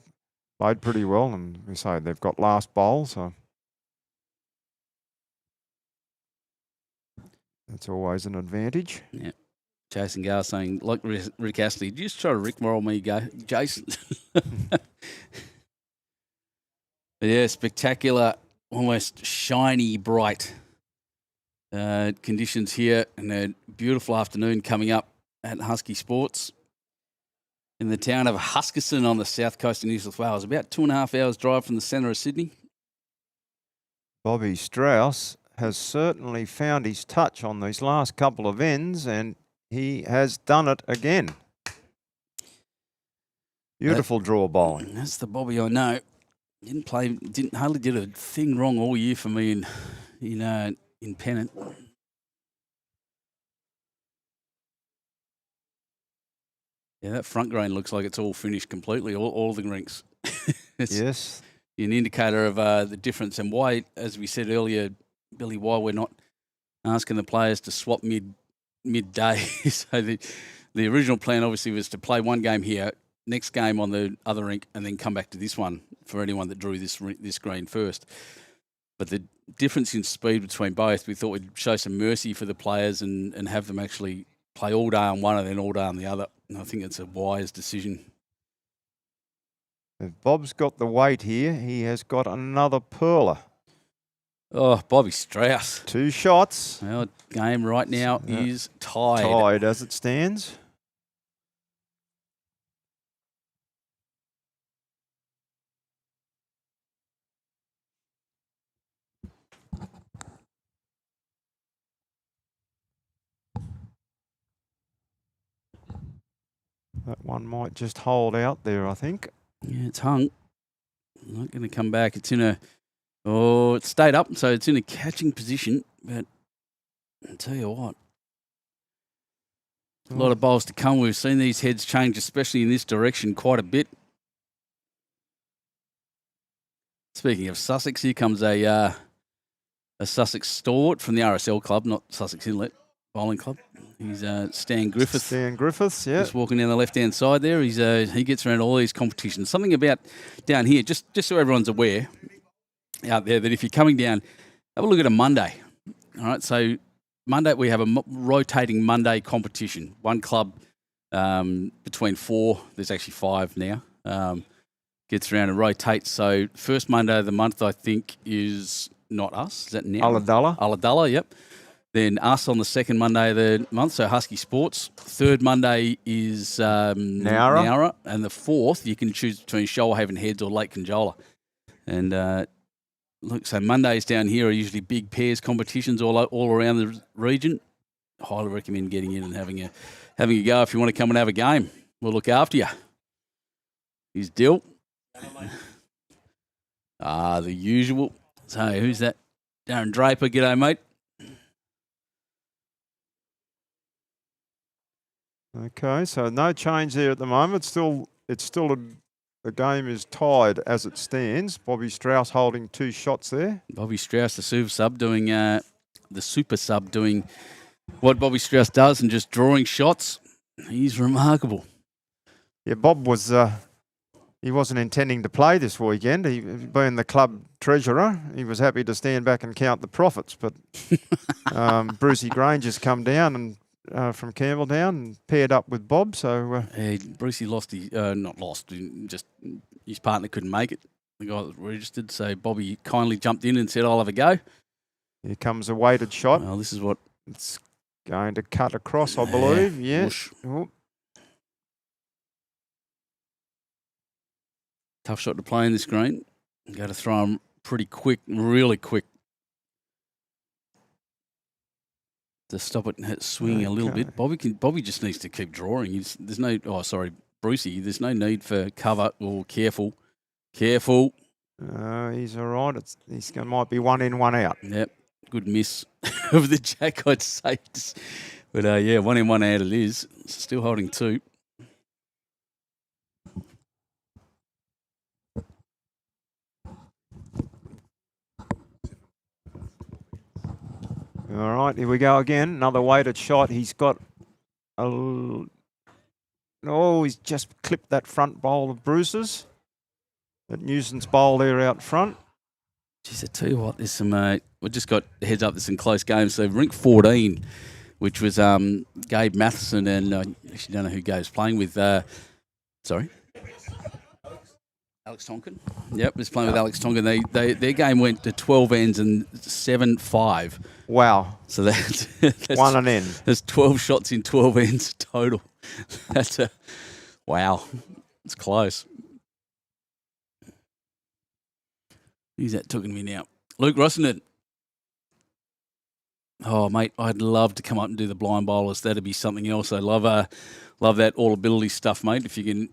played pretty well, and we say they've got last bowl, so that's always an advantage. Yeah. Jason Gar saying, like Rick Astley, did you just try to rickroll me, Jason? But yeah, spectacular, almost shiny, bright conditions here, and a beautiful afternoon coming up at Husky Sports in the town of Huskisson on the south coast of New South Wales, about 2.5 hours drive from the centre of Sydney. Bobby Strauss has certainly found his touch on these last couple of ends, and he has done it again. Beautiful draw bowling. That's the Bobby I know. Hardly did a thing wrong all year for me in Pennant. Yeah, that front grain looks like it's all finished completely, all the rinks. It's Yes. an indicator of the difference, and why, as we said earlier, Billy, why we're not asking the players to swap midday. So the original plan obviously was to play one game here, next game on the other rink, and then come back to this one for anyone that drew this green first. But the difference in speed between both, we thought we'd show some mercy for the players and have them actually play all day on one and then all day on the other. And I think it's a wise decision. If Bob's got the weight here, he has got another pearler. Oh, Bobby Strauss. 2 shots. Our game right now is tied. Tied as it stands. That one might just hold out there, I think. Yeah, it's hung. Not going to come back. It's it stayed up, so it's in a catching position. But I'll tell you what, a lot of bowls to come. We've seen these heads change, especially in this direction, quite a bit. Speaking of Sussex, here comes a Sussex stalwart from the RSL club, not Sussex Inlet Bowling Club. He's Stan Griffith. Stan Griffiths, yeah. Just walking down the left-hand side there. He gets around all these competitions. Something about down here, just so everyone's aware out there, that if you're coming down, have a look at a Monday. All right, so Monday we have a rotating Monday competition. One club between 4, there's actually 5 now, gets around and rotates. So first Monday of the month, I think, is not us. Is that now? Ulladulla, yep. Then us on the second Monday of the month, so Husky Sports. Third Monday is Nowra. And the fourth, you can choose between Shoalhaven Heads or Lake Conjola. And look, so Mondays down here are usually big pairs competitions all around the region. Highly recommend getting in and having a go if you want to come and have a game. We'll look after you. Here's Dill. The usual. So who's that? Darren Draper. G'day, mate. Okay, so no change there at the moment. The game is tied as it stands. Bobby Strauss holding 2 shots there. Bobby Strauss, the super sub doing what Bobby Strauss does and just drawing shots. He's remarkable. Yeah, Bob was he wasn't intending to play this weekend. He, being the club treasurer, he was happy to stand back and count the profits. But Brucey Granger's come down and from Campbelltown and paired up with Bob. So Brucey lost just his partner couldn't make it. The guy that registered, so Bobby kindly jumped in and said, "I'll have a go." Here comes a weighted shot. Well, this is what It's going to cut across, I believe. Yeah. Whoosh. Oh, Tough shot to play in this green. Got to throw him pretty quick, really quick, to stop it swinging a little bit. Bobby just needs to keep drawing. Brucey. There's no need for cover or careful. he's all right. Might be 1 in, 1 out. Yep, good miss of the jack, I'd say. But 1 in, 1 out it is. Still holding 2. All right, here we go again. Another weighted shot. He's got he's just clipped that front bowl of Bruce's. That nuisance bowl there out front. Jeez, I tell you what, there's some. We just got heads up. There's some close games. So rink 14, which was Gabe Matheson and I actually don't know who Gabe's playing with. Alex Tonkin. Yep, was playing with Alex Tonkin. Their game went to 12 ends and 7-5. Wow. So that's 1 an end. There's 12 shots in 12 ends total. That's wow. It's close. Who's that talking to me now? Luke Rossenden. Oh, mate, I'd love to come up and do the blind bowlers. That'd be something else. I love that all ability stuff, mate. If you can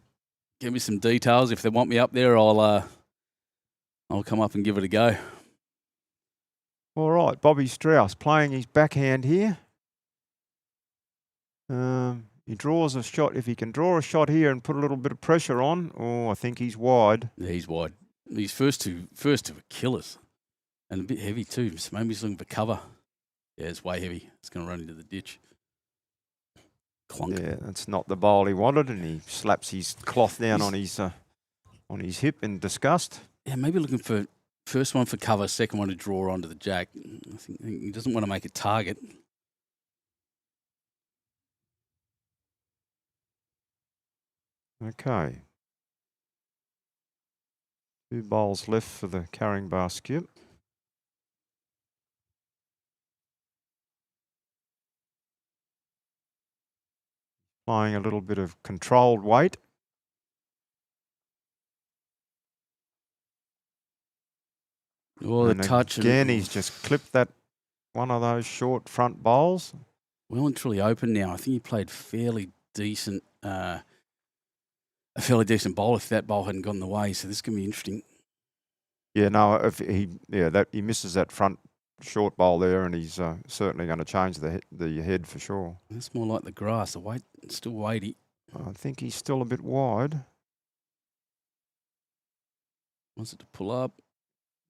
give me some details, if they want me up there, I'll come up and give it a go. All right, Bobby Strauss playing his backhand here. He draws a shot. If he can draw a shot here and put a little bit of pressure on, I think he's wide. Yeah, he's wide. These first two are killers. And a bit heavy too. So maybe he's looking for cover. Yeah, it's way heavy. It's going to run into the ditch. Clunk. Yeah, that's not the bowl he wanted, and he slaps his cloth down on his hip in disgust. Yeah, maybe looking for first one for cover, second one to draw onto the jack. I think he doesn't want to make a target. Okay. 2 bowls left for the carrying basket. Applying a little bit of controlled weight. Oh, the touch. Again, he's just clipped that one of those short front bowls. Well and truly open now. I think he played fairly decent, a fairly decent bowl if that bowl hadn't gone the way. So this can be interesting. Yeah, no, if he misses that front short bowl there, and he's certainly going to change the head for sure. That's more like the grass. The weight, it's still weighty. I think he's still a bit wide. Wants it to pull up.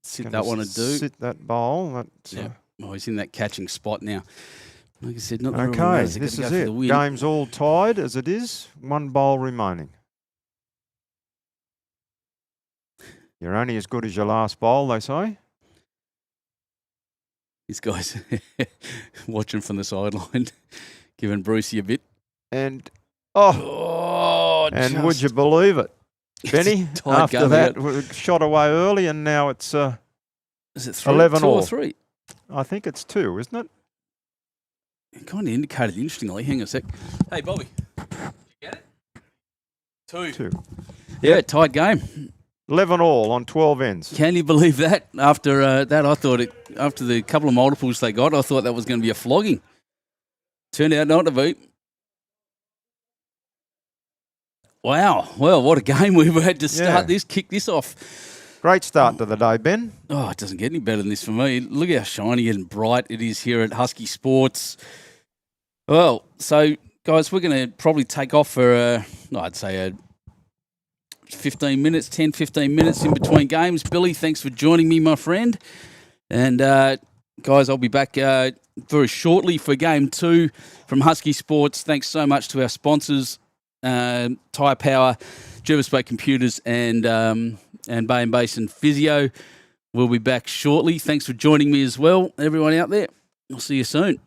Sit that one to do. Sit that bowl. Yeah. He's in that catching spot now. Like I said, not the okay. This is it. Game's all tied as it is. 1 bowl remaining. You're only as good as your last bowl, they say. This guy's watching from the sideline, giving Brucey a bit. And would you believe it, Benny? After that, we shot away early, and now it's is it 3, 11 2 all. or 3? I think it's 2, isn't it? It kind of indicated interestingly. Hang on a sec. Hey, Bobby, did you get it? 2. Yeah, tight game. 11 all on 12 ends. Can you believe that? After that, I thought after the couple of multiples they got, I thought that was going to be a flogging. Turned out not to be. Wow. Well, what a game we've had to start this, kick this off. Great start to the day, Ben. Oh, it doesn't get any better than this for me. Look how shiny and bright it is here at Husky Sports. Well, so, guys, we're going to probably take off for, I'd say, 15 minutes, 10, 15 minutes in between games. Billy, thanks for joining me, my friend. And, guys, I'll be back very shortly for Game 2 from Husky Sports. Thanks so much to our sponsors, Tyre Power, Youtubelivesports Computers, and Bay and Basin Physio. We'll be back shortly. Thanks for joining me as well, everyone out there. I'll see you soon.